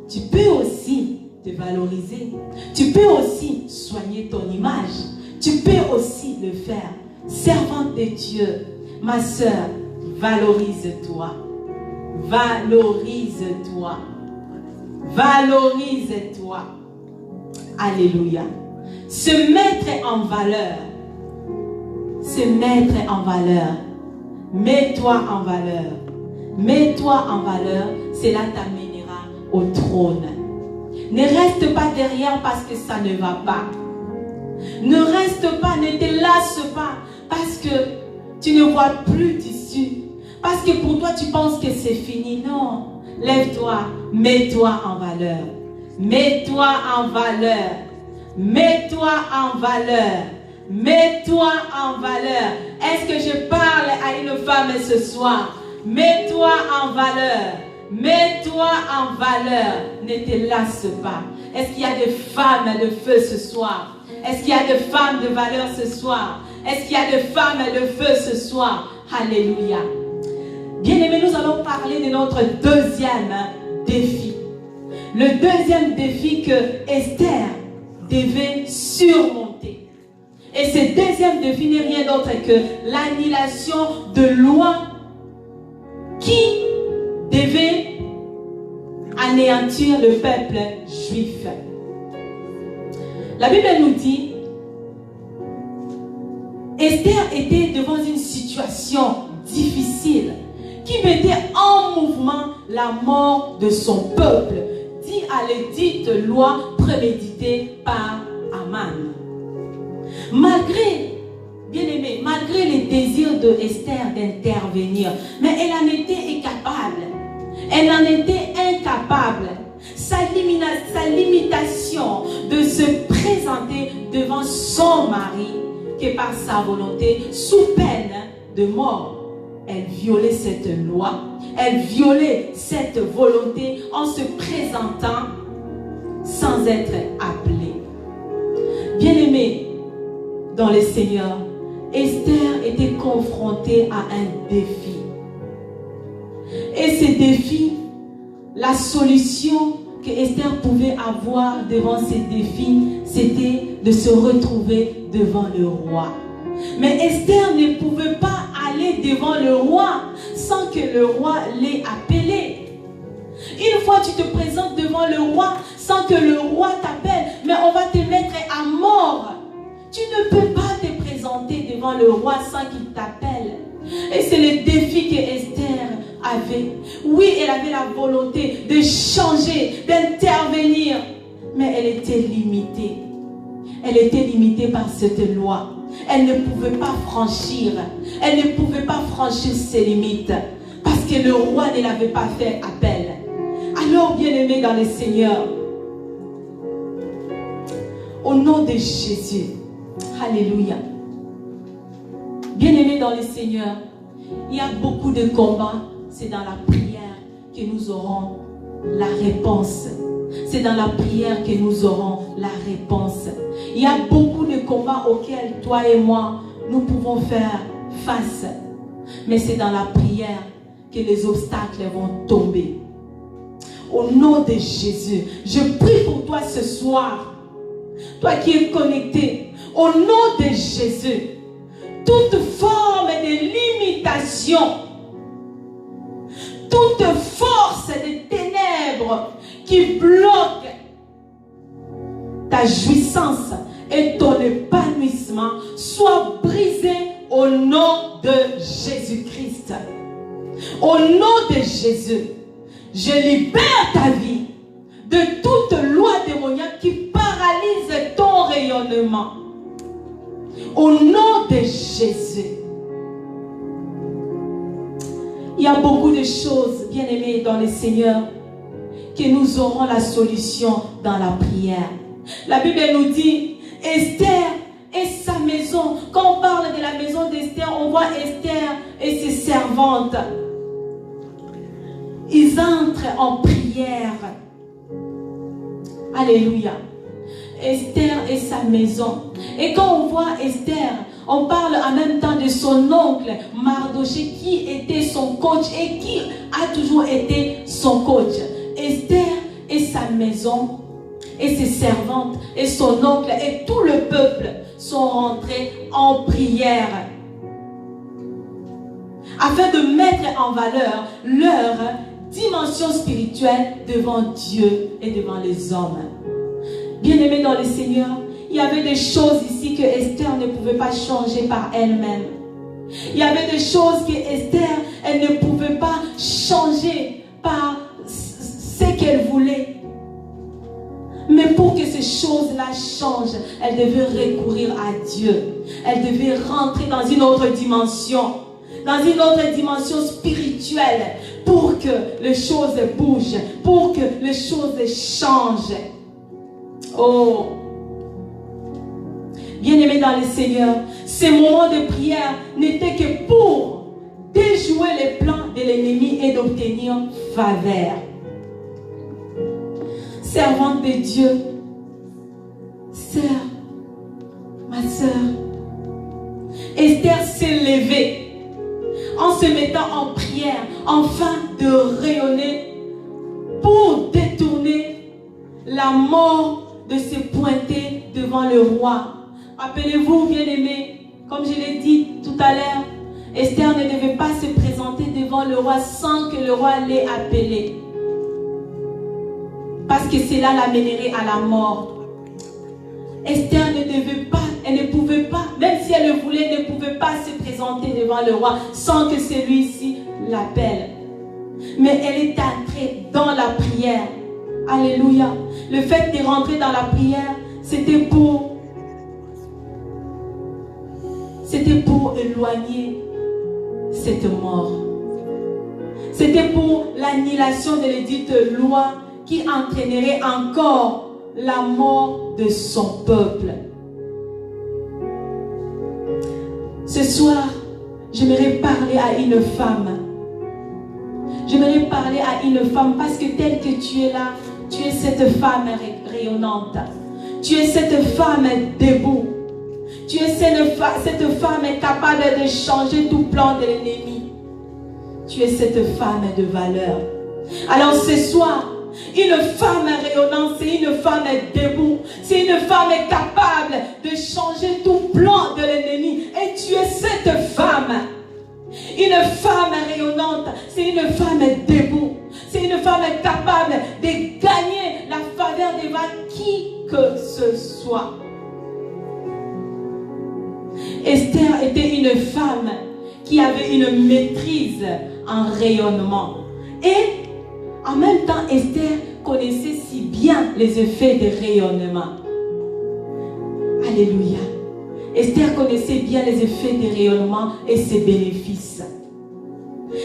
Tu peux aussi te valoriser. Tu peux aussi soigner ton image. Tu peux aussi le faire. Servante de Dieu, ma soeur, valorise-toi. Valorise-toi. Valorise-toi. Alléluia. Se mettre en valeur. Se mettre en valeur. Mets-toi en valeur. Mets-toi en valeur. Cela t'amènera au trône. Ne reste pas derrière parce que ça ne va pas. Ne reste pas, ne te lasse pas parce que tu ne vois plus d'issue. Parce que pour toi tu penses que c'est fini. Non. Lève-toi. Mets-toi en valeur. Mets-toi en valeur. Mets-toi en valeur. Mets-toi en valeur. Est-ce que je parle à une femme ce soir? Mets-toi en valeur. Mets-toi en valeur. Ne te lasse pas. Est-ce qu'il y a des femmes de feu ce soir? Est-ce qu'il y a des femmes de valeur ce soir? Est-ce qu'il y a des femmes de feu ce soir? Alléluia. Bien-aimés, nous allons parler de notre deuxième défi. Le deuxième défi que Esther devait surmonter. Et ce deuxième défi n'est rien d'autre que l'annulation de lois qui devaient anéantir le peuple juif. La Bible nous dit, Esther était devant une situation difficile qui mettait en mouvement la mort de son peuple, dit à l'édite loi préméditée par Aman. Malgré, bien aimé, malgré les désirs de Esther d'intervenir, mais elle en était incapable. Elle en était incapable. Sa limitation de se présenter devant son mari, que par sa volonté, sous peine de mort, elle violait cette loi, elle violait cette volonté en se présentant sans être appelée. Bien-aimée dans le Seigneur, Esther était confrontée à un défi. Et ce défi, la solution que Esther pouvait avoir devant ces défis, c'était de se retrouver devant le roi. Mais Esther ne pouvait pas aller devant le roi sans que le roi l'ait appelé. Une fois tu te présentes devant le roi sans que le roi t'appelle, mais on va te mettre à mort. Tu ne peux pas te présenter devant le roi sans qu'il t'appelle. Et c'est le défi que Esther avait. Oui, elle avait la volonté de changer, d'intervenir, mais elle était limitée. Elle était limitée par cette loi. Elle ne pouvait pas franchir. Elle ne pouvait pas franchir ses limites parce que le roi ne l'avait pas fait appel. Alors, bien-aimés dans le Seigneur, au nom de Jésus, alléluia. Bien-aimés dans le Seigneur, il y a beaucoup de combats. C'est dans la prière que nous aurons la réponse. C'est dans la prière que nous aurons la réponse. Il y a beaucoup de combats auxquels toi et moi, nous pouvons faire face. Mais c'est dans la prière que les obstacles vont tomber. Au nom de Jésus, je prie pour toi ce soir. Toi qui es connecté, au nom de Jésus, toute forme de limitation, toute force de ténèbres qui bloque ta jouissance et ton épanouissement soit brisé au nom de Jésus-Christ. Au nom de Jésus, je libère ta vie de toute loi démoniaque qui paralyse ton rayonnement. Au nom de Jésus. Il y a beaucoup de choses, bien-aimés dans le Seigneur, que nous aurons la solution dans la prière. La Bible nous dit, Esther et sa maison. Quand on parle de la maison d'Esther, on voit Esther et ses servantes. Ils entrent en prière. Alléluia. Esther et sa maison. Et quand on voit Esther, on parle en même temps de son oncle Mardoché qui était son coach et qui a toujours été son coach. Esther et sa maison et ses servantes et son oncle et tout le peuple sont rentrés en prière afin de mettre en valeur leur dimension spirituelle devant Dieu et devant les hommes. Bien-aimés dans le Seigneur, il y avait des choses ici que Esther ne pouvait pas changer par elle-même. Il y avait des choses que Esther, elle ne pouvait pas changer par ce qu'elle voulait. Mais pour que ces choses-là changent, elle devait recourir à Dieu. Elle devait rentrer dans une autre dimension. Dans une autre dimension spirituelle. Pour que les choses bougent. Pour que les choses changent. Oh! Bien-aimés dans le Seigneur, ces moments de prière n'étaient que pour déjouer les plans de l'ennemi et d'obtenir faveur. Servante de Dieu, sœur, ma sœur, Esther s'est levée en se mettant en prière, afin de rayonner pour détourner la mort de se pointer devant le roi. Rappelez-vous, bien-aimés, comme je l'ai dit tout à l'heure, Esther ne devait pas se présenter devant le roi sans que le roi l'ait appelé. Parce que cela l'amènerait à la mort. Esther ne devait pas, elle ne pouvait pas, même si elle le voulait, ne pouvait pas se présenter devant le roi sans que celui-ci l'appelle. Mais elle est entrée dans la prière. Alléluia. Le fait de rentrer dans la prière, c'était pour éloigner cette mort. C'était pour l'annulation de l'édite loi qui entraînerait encore la mort de son peuple. Ce soir, j'aimerais parler à une femme. J'aimerais parler à une femme parce que telle que tu es là, tu es cette femme rayonnante. Tu es cette femme debout. Tu es cette femme capable de changer tout plan de l'ennemi. Tu es cette femme de valeur. Alors ce soir, une femme rayonnante, c'est une femme debout. C'est une femme capable de changer tout plan de l'ennemi. Et tu es cette femme. Une femme rayonnante, c'est une femme debout. C'est une femme capable de gagner la faveur devant qui que ce soit. Esther était une femme qui avait une maîtrise en rayonnement. Et en même temps, Esther connaissait si bien les effets de rayonnement. Alléluia. Esther connaissait bien les effets de rayonnement et ses bénéfices.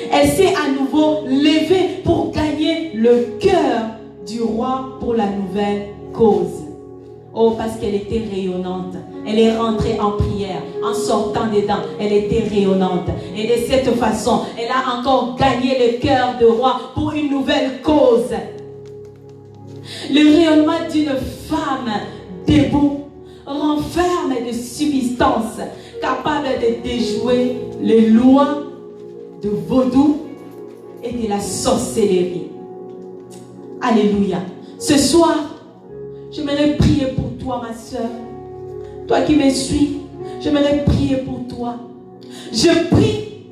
Elle s'est à nouveau levée pour gagner le cœur du roi pour la nouvelle cause. Oh, parce qu'elle était rayonnante. Elle est rentrée en prière. En sortant dedans, elle était rayonnante. Et de cette façon, elle a encore gagné le cœur du roi pour une nouvelle cause. Le rayonnement d'une femme debout renferme de substances capables de déjouer les lois de vaudou et de la sorcellerie. Alléluia. Ce soir, j'aimerais prier pour toi, ma soeur. Toi qui me suis, j'aimerais prier pour toi. Je prie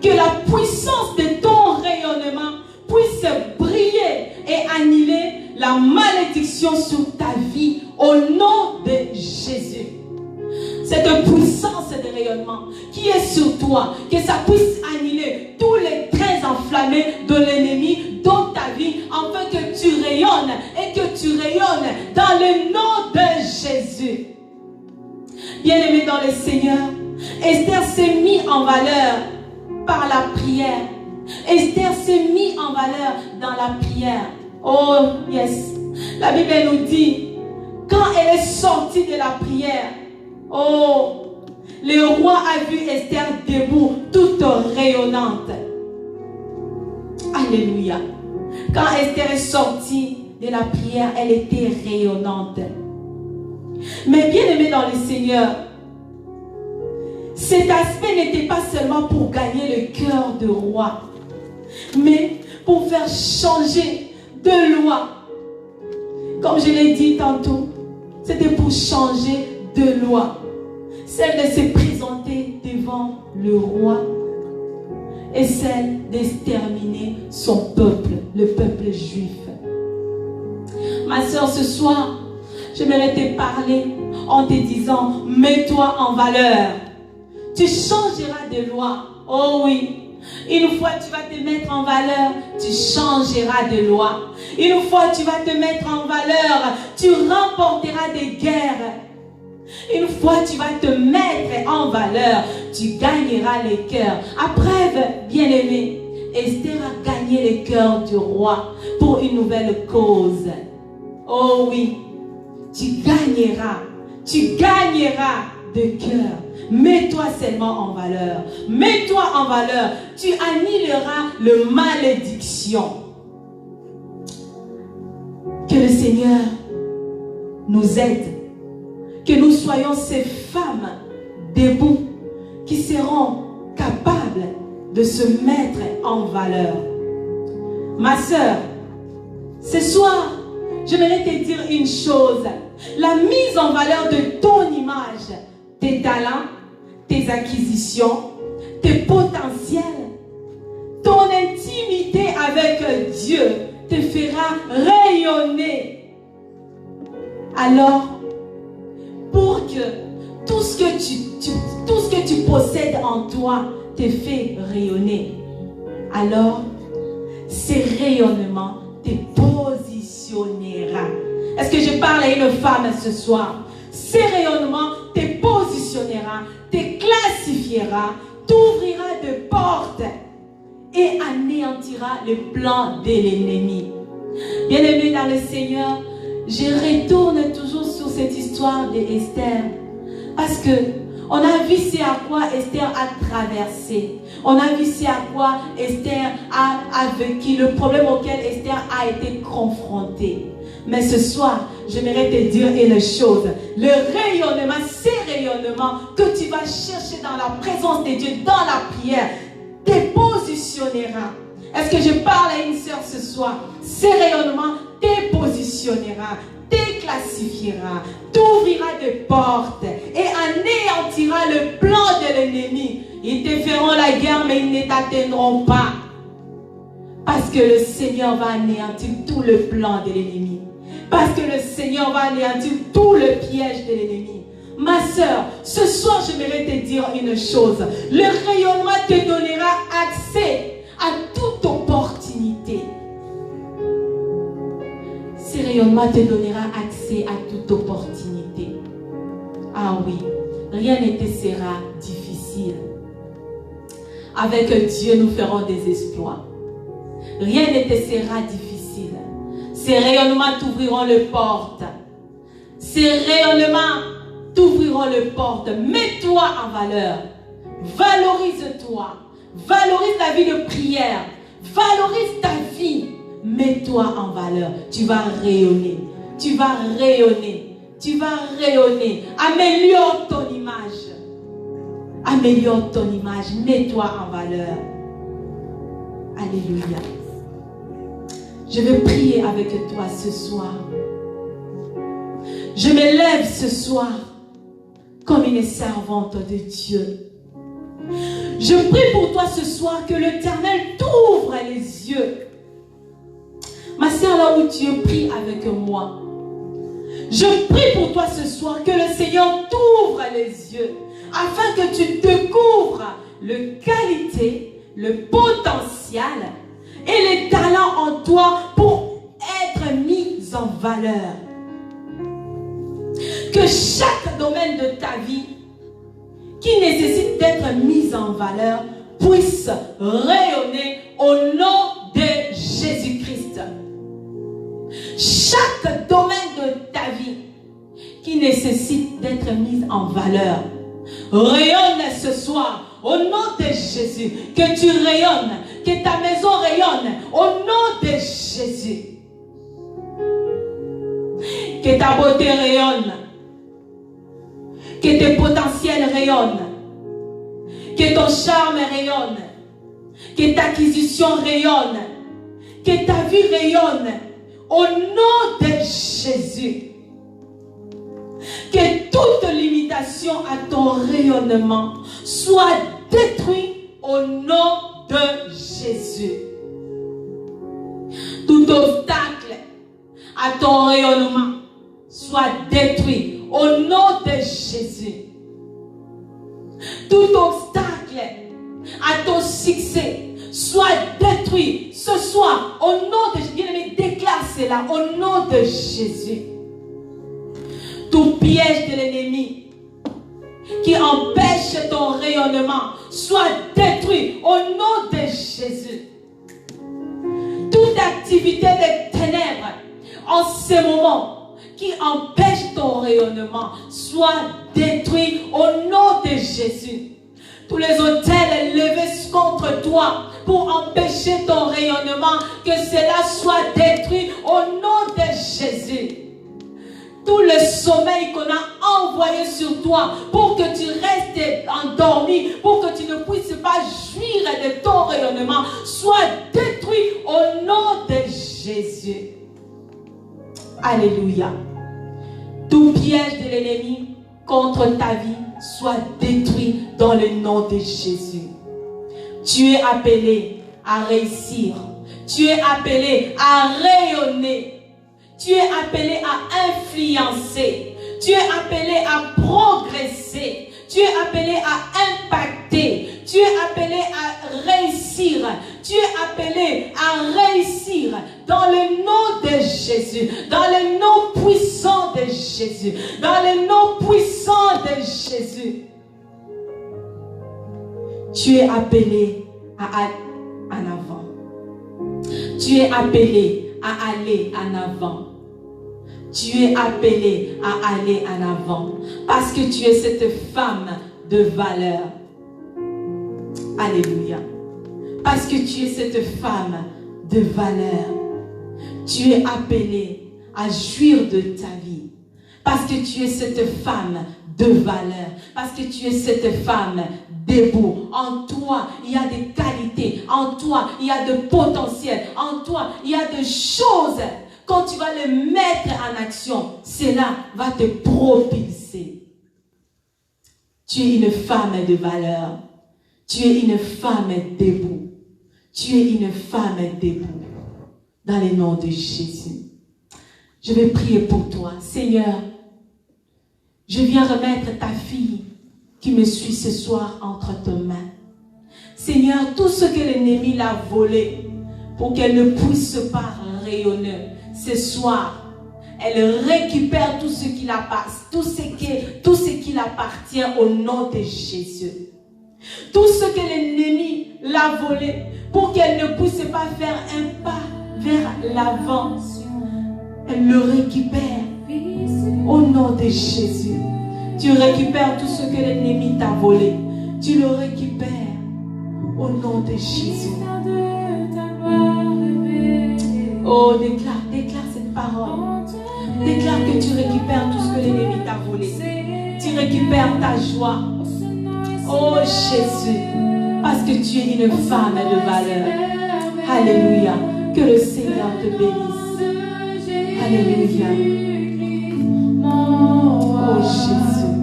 que la puissance de ton rayonnement puisse briller et annuler la malédiction sur ta vie au nom de Jésus. Cette puissance de rayonnement qui est sur toi, que ça puisse annuler tous les traits enflammés de l'ennemi dans ta vie, afin que tu rayonnes et que tu rayonnes dans le nom de Jésus. Bien-aimé dans le Seigneur, Esther s'est mise en valeur par la prière. Esther s'est mise en valeur dans la prière. Oh, yes. La Bible nous dit, quand elle est sortie de la prière, oh, le roi a vu Esther debout, toute rayonnante. Alléluia. Quand Esther est sortie de la prière, elle était rayonnante. Mais bien aimé dans le Seigneur, cet aspect n'était pas seulement pour gagner le cœur du roi, mais pour faire changer de loi. Comme je l'ai dit tantôt, c'était pour changer de loi. Celle de se présenter devant le roi et celle d'exterminer son peuple, le peuple juif. Ma soeur, ce soir, j'aimerais te parler en te disant, mets-toi en valeur. Tu changeras de loi. Oh oui. Une fois tu vas te mettre en valeur, tu changeras de loi. Une fois tu vas te mettre en valeur, tu remporteras des guerres. Une fois tu vas te mettre en valeur, tu gagneras les cœurs. Après, bien-aimé, Esther a gagné les cœurs du roi pour une nouvelle cause. Oh oui, tu gagneras tu gagneras de cœur. Mets-toi seulement en valeur. Mets-toi en valeur. Tu annihileras le malédiction. Que le Seigneur nous aide. Que nous soyons ces femmes debout qui seront capables de se mettre en valeur. Ma sœur, ce soir, j'aimerais te dire une chose. La mise en valeur de ton image, tes talents, tes acquisitions, tes potentiels, ton intimité avec Dieu te fera rayonner. Alors, pour que tout ce que tu possèdes en toi te fait rayonner, alors ces rayonnements te positionnera. Est-ce que je parle à une femme ce soir? Ces rayonnements te positionnera, te classifiera, t'ouvrira de portes et anéantira le plan de l'ennemi. Bien-aimé dans le Seigneur, je retourne toujours sur cette histoire d'Esther parce que on a vu c'est à quoi Esther a traversé. On a vu c'est à quoi Esther a vécu, le problème auquel Esther a été confrontée. Mais ce soir, j'aimerais te dire une chose. Le rayonnement, ces rayonnements que tu vas chercher dans la présence de Dieu, dans la prière, te positionnera. Est-ce que je parle à une sœur ce soir? Ces rayonnements te positionnera, te classifiera, t'ouvrira des portes et anéantira le plan de l'ennemi. Ils te feront la guerre, mais ils ne t'atteindront pas. Parce que le Seigneur va anéantir tout le plan de l'ennemi. Parce que le Seigneur va anéantir tout le piège de l'ennemi. Ma sœur, ce soir, j'aimerais te dire une chose. Le rayonnement te donnera accès à toute opportunité. Ce rayonnement te donnera accès à toute opportunité. Ah oui, rien ne te sera difficile. Avec Dieu, nous ferons des exploits. Rien ne te sera difficile. Ces rayonnements t'ouvriront les portes. Ces rayonnements t'ouvriront les portes. Mets-toi en valeur. Valorise-toi. Valorise ta vie de prière. Valorise ta vie. Mets-toi en valeur. Tu vas rayonner. Tu vas rayonner. Tu vas rayonner. Améliore ton image. Améliore ton image. Mets-toi en valeur. Alléluia. Je veux prier avec toi ce soir. Je me lève ce soir comme une servante de Dieu. Je prie pour toi ce soir que l'Éternel t'ouvre les yeux. Ma sœur, là où tu es, prie avec moi. Je prie pour toi ce soir que le Seigneur t'ouvre les yeux afin que tu découvres le qualité, le potentiel et les talents en toi pour être mis en valeur. Que chaque domaine de ta vie qui nécessite d'être mis en valeur puisse rayonner au nom de Jésus-Christ. Chaque domaine de ta vie qui nécessite d'être mis en valeur rayonne ce soir au nom de Jésus. Que tu rayonnes, que ta maison rayonne au nom de Jésus. Que ta beauté rayonne, que tes potentiels rayonnent, que ton charme rayonne, que ta acquisition rayonne, que ta vie rayonne au nom de Jésus. Que toute limitation à ton rayonnement soit détruite au nom de Jésus. Tout obstacle à ton rayonnement soit détruit au nom de Jésus. Tout obstacle à ton succès soit détruit ce soir au nom de Jésus. Bien-aimé, déclare cela au nom de Jésus. Tout piège de l'ennemi qui empêche ton rayonnement soit détruit au nom de Jésus. Toute activité des ténèbres en ce moment qui empêchent ton rayonnement soient détruits au nom de Jésus. Tous les autels levés contre toi pour empêcher ton rayonnement, que cela soit détruit au nom de Jésus. Tout le sommeil qu'on a envoyé sur toi pour que tu restes endormi, pour que tu ne puisses pas jouir de ton rayonnement, soit détruit au nom de Jésus. Alléluia. Tout piège de l'ennemi contre ta vie soit détruit dans le nom de Jésus. Tu es appelé à réussir. Tu es appelé à rayonner. Tu es appelé à influencer. Tu es appelé à progresser. Tu es appelé à impacter. Tu es appelé à réussir. Tu es appelé à réussir dans le nom de Jésus. Dans le nom puissant de Jésus. Dans le nom puissant de Jésus. Tu es appelé à aller en avant. Tu es appelé à aller en avant. Tu es appelé à aller en avant. Parce que tu es cette femme de valeur. Alléluia. Parce que tu es cette femme de valeur. Tu es appelé à jouir de ta vie. Parce que tu es cette femme de valeur. Parce que tu es cette femme debout. En toi, il y a des qualités. En toi, il y a de potentiel. En toi, il y a des choses. Quand tu vas les mettre en action, cela va te propulser. Tu es une femme de valeur. Tu es une femme debout. Tu es une femme debout. Dans le nom de Jésus. Je vais prier pour toi. Seigneur, je viens remettre ta fille qui me suit ce soir entre tes mains. Seigneur, tout ce que l'ennemi l'a volé pour qu'elle ne puisse pas rayonner ce soir, elle récupère tout ce qui la passe, tout ce qui l'appartient au nom de Jésus. Tout ce que l'ennemi l'a volé pour qu'elle ne puisse pas faire un pas vers l'avant, elle le récupère au nom de Jésus. Tu récupères tout ce que l'ennemi t'a volé. Tu le récupères au nom de Jésus. Oh, déclare cette parole. Déclare que tu récupères tout ce que l'ennemi t'a volé. Tu récupères ta joie. Oh Jésus, parce que tu es une femme de valeur. Alléluia. Que le Seigneur te bénisse. Alléluia. Oh Jésus.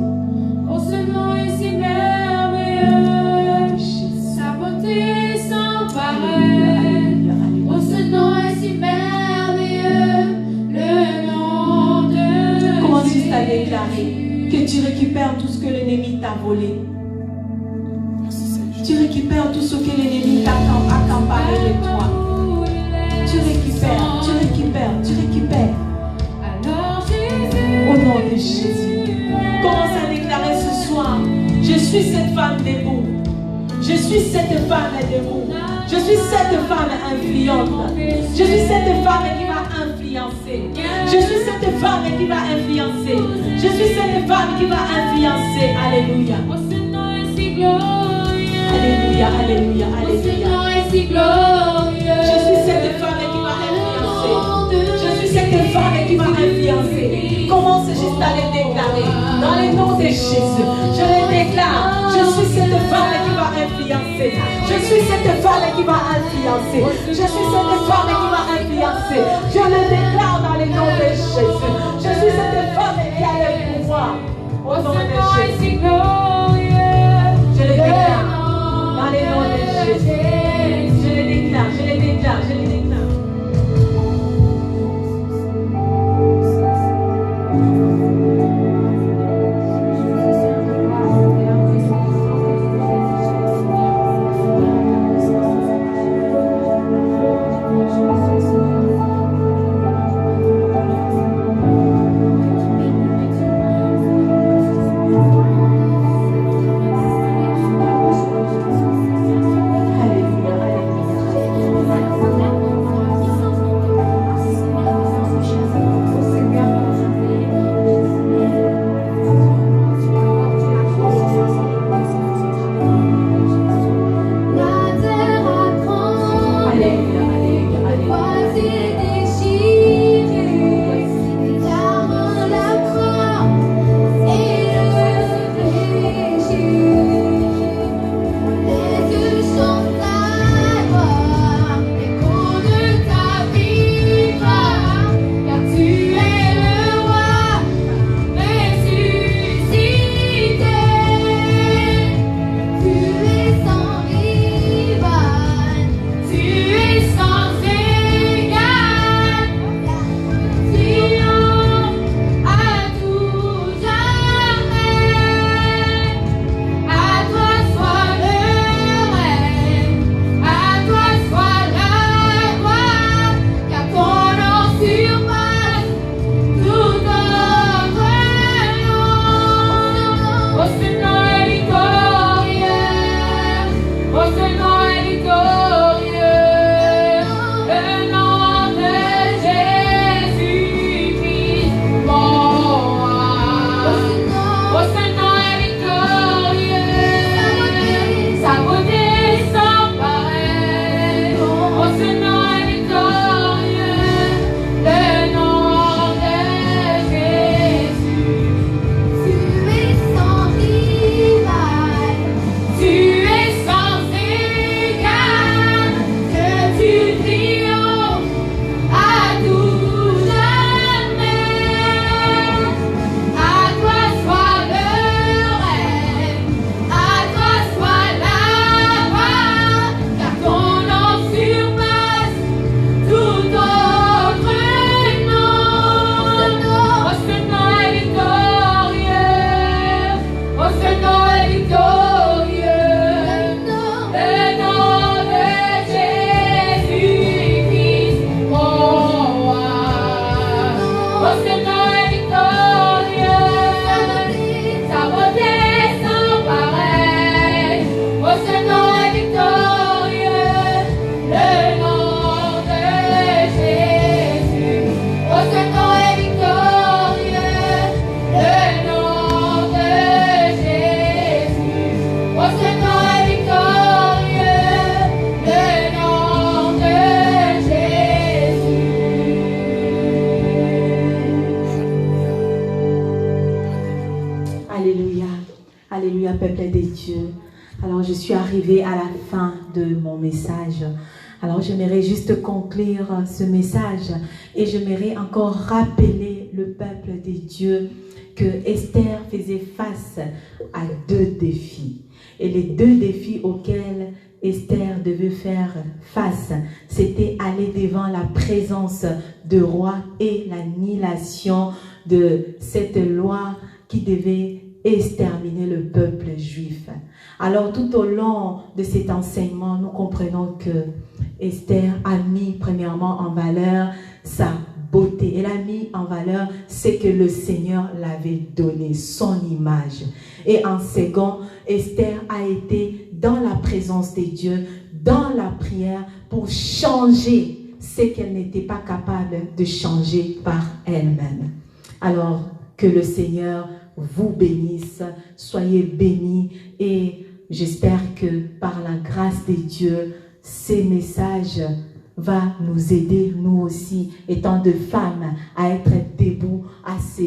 Oh, ce nom est si merveilleux. Sa beauté est sans pareil. Oh, ce nom est si merveilleux. Le nom de Commence juste à déclarer que tu récupères tout ce que l'ennemi t'a volé. Tu récupères tout ce que l'ennemi t'a accaparé de toi. Tu récupères. Alors Jésus, Au nom de Jésus. Commence à déclarer ce soir. Je suis cette femme debout. Je suis cette femme debout. Je suis cette femme influente. Je suis cette femme qui va influencer. Je suis cette femme qui va influencer. Je suis cette femme qui va influencer. Alléluia. oh, ce nom est si glorieux. Alléluia, alléluia, Oh, ce alléluia. nom est si glorieux. Je suis cette femme qui va influencer. Je suis cette femme qui va influencer. Commence juste à les déclarer. Dans le nom de Jésus, je les déclare. Je suis cette femme qui va influencer. Je suis cette femme qui va influencer. Je suis cette femme qui va influencer. Je le déclare dans le nom de Jésus. Je suis cette femme qui a le pouvoir. Au Oh, nom ce de nom est si Jésus. glorieux. Je le déclare. Dans le nom de Jésus. Je le déclare. Alléluia. Alléluia, peuple des dieux. Alors, je suis arrivée à la fin de mon message. Alors, j'aimerais juste conclure ce message et j'aimerais encore rappeler le peuple des dieux que Esther faisait face à 2 défis. Et les 2 défis auxquels Esther devait faire face, c'était aller devant la présence du roi et l'annulation de cette loi qui devait exterminer le peuple juif. Alors tout au long de cet enseignement, nous comprenons que Esther a mis premièrement en valeur sa beauté. Elle a mis en valeur ce que le Seigneur l'avait donné, son image. Et en second, Esther a été dans la présence de Dieu, dans la prière, pour changer ce qu'elle n'était pas capable de changer par elle-même. Alors, que le Seigneur vous bénisse, soyez bénis et j'espère que par la grâce de Dieu, ces messages vont nous aider, nous aussi, étant de femmes, à être debout, à se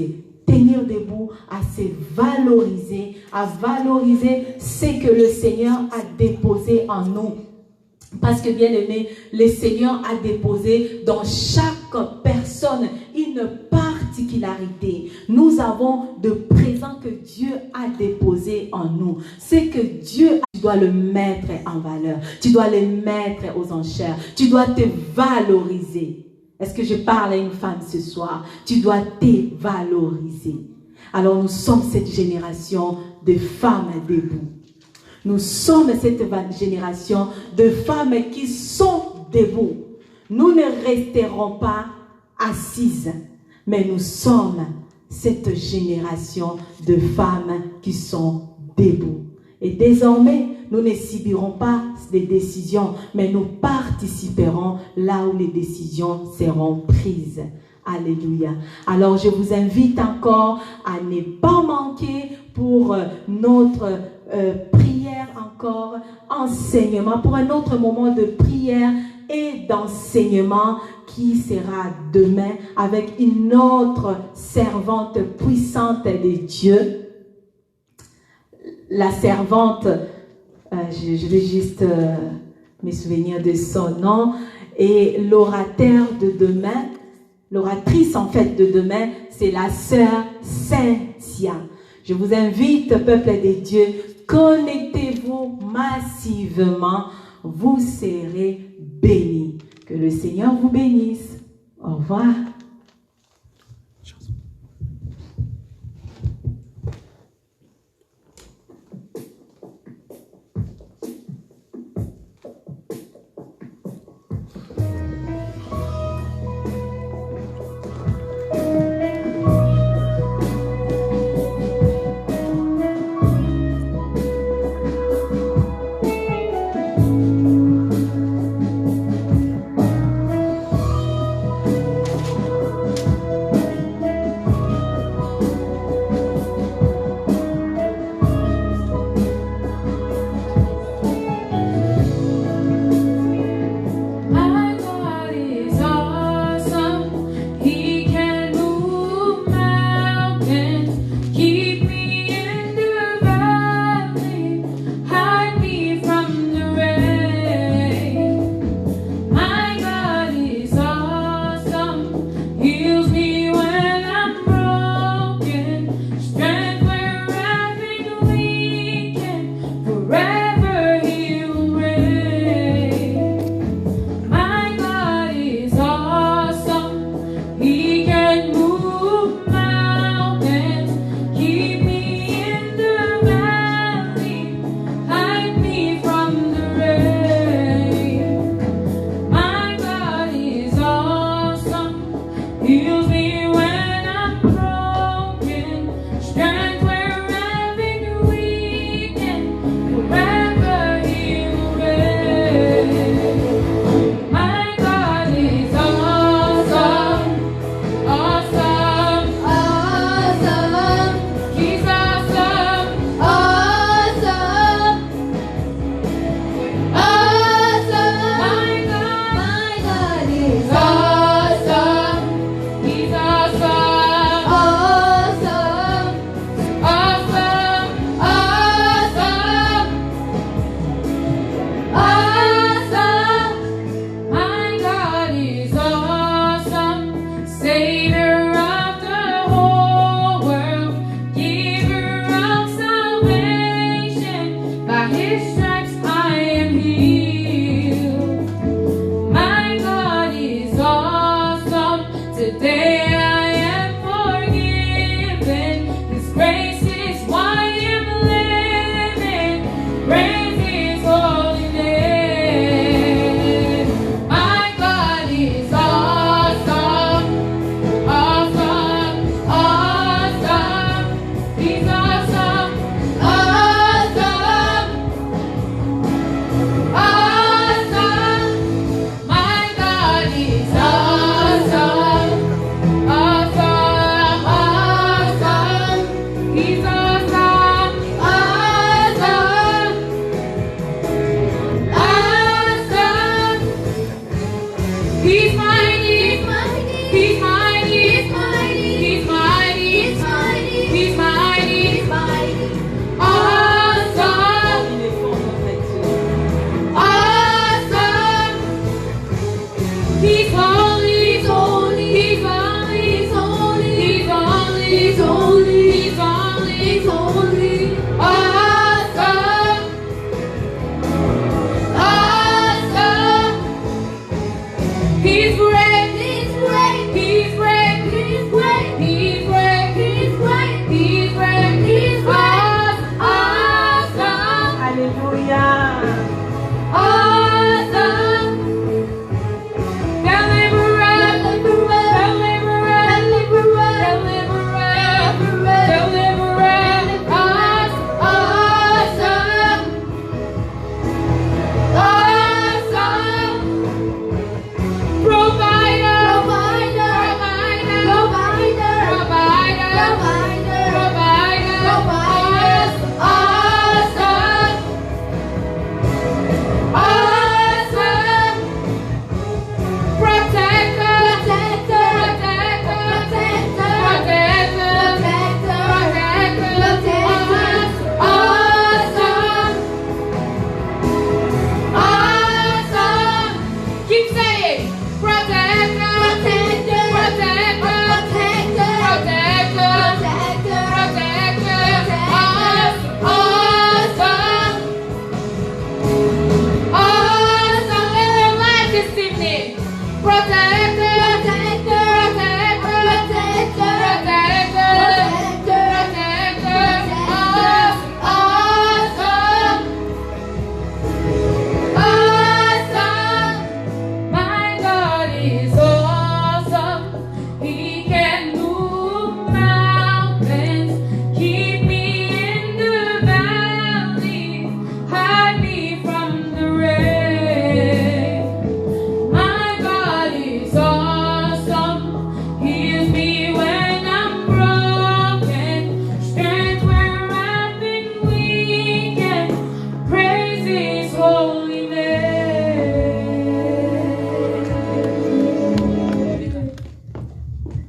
tenir debout, à se valoriser, à valoriser ce que le Seigneur a déposé en nous. Parce que, bien aimé, le Seigneur a déposé dans chaque personne une particularité. Nous avons de présent que Dieu a déposé en nous. C'est que Dieu, tu dois le mettre en valeur. Tu dois le mettre aux enchères. Tu dois te valoriser. Est-ce que je parle à une femme ce soir? Tu dois te valoriser. Alors nous sommes cette génération de femmes debout. Nous sommes cette génération de femmes qui sont debout. Nous ne resterons pas assises, mais nous sommes cette génération de femmes qui sont debout. Et désormais, nous ne subirons pas des décisions, mais nous participerons là où les décisions seront prises. Alléluia. Alors, je vous invite encore à ne pas manquer pour notre prière encore, enseignement, pour un autre moment de prière et d'enseignement qui sera demain avec une autre servante puissante de Dieu. La servante, je vais juste me souvenir de son nom, et l'orateur de demain, l'oratrice en fait de demain, c'est la sœur Cynthia. Je vous invite, peuple de Dieu, connectez-vous massivement, vous serez bénis. Que le Seigneur vous bénisse. Au revoir.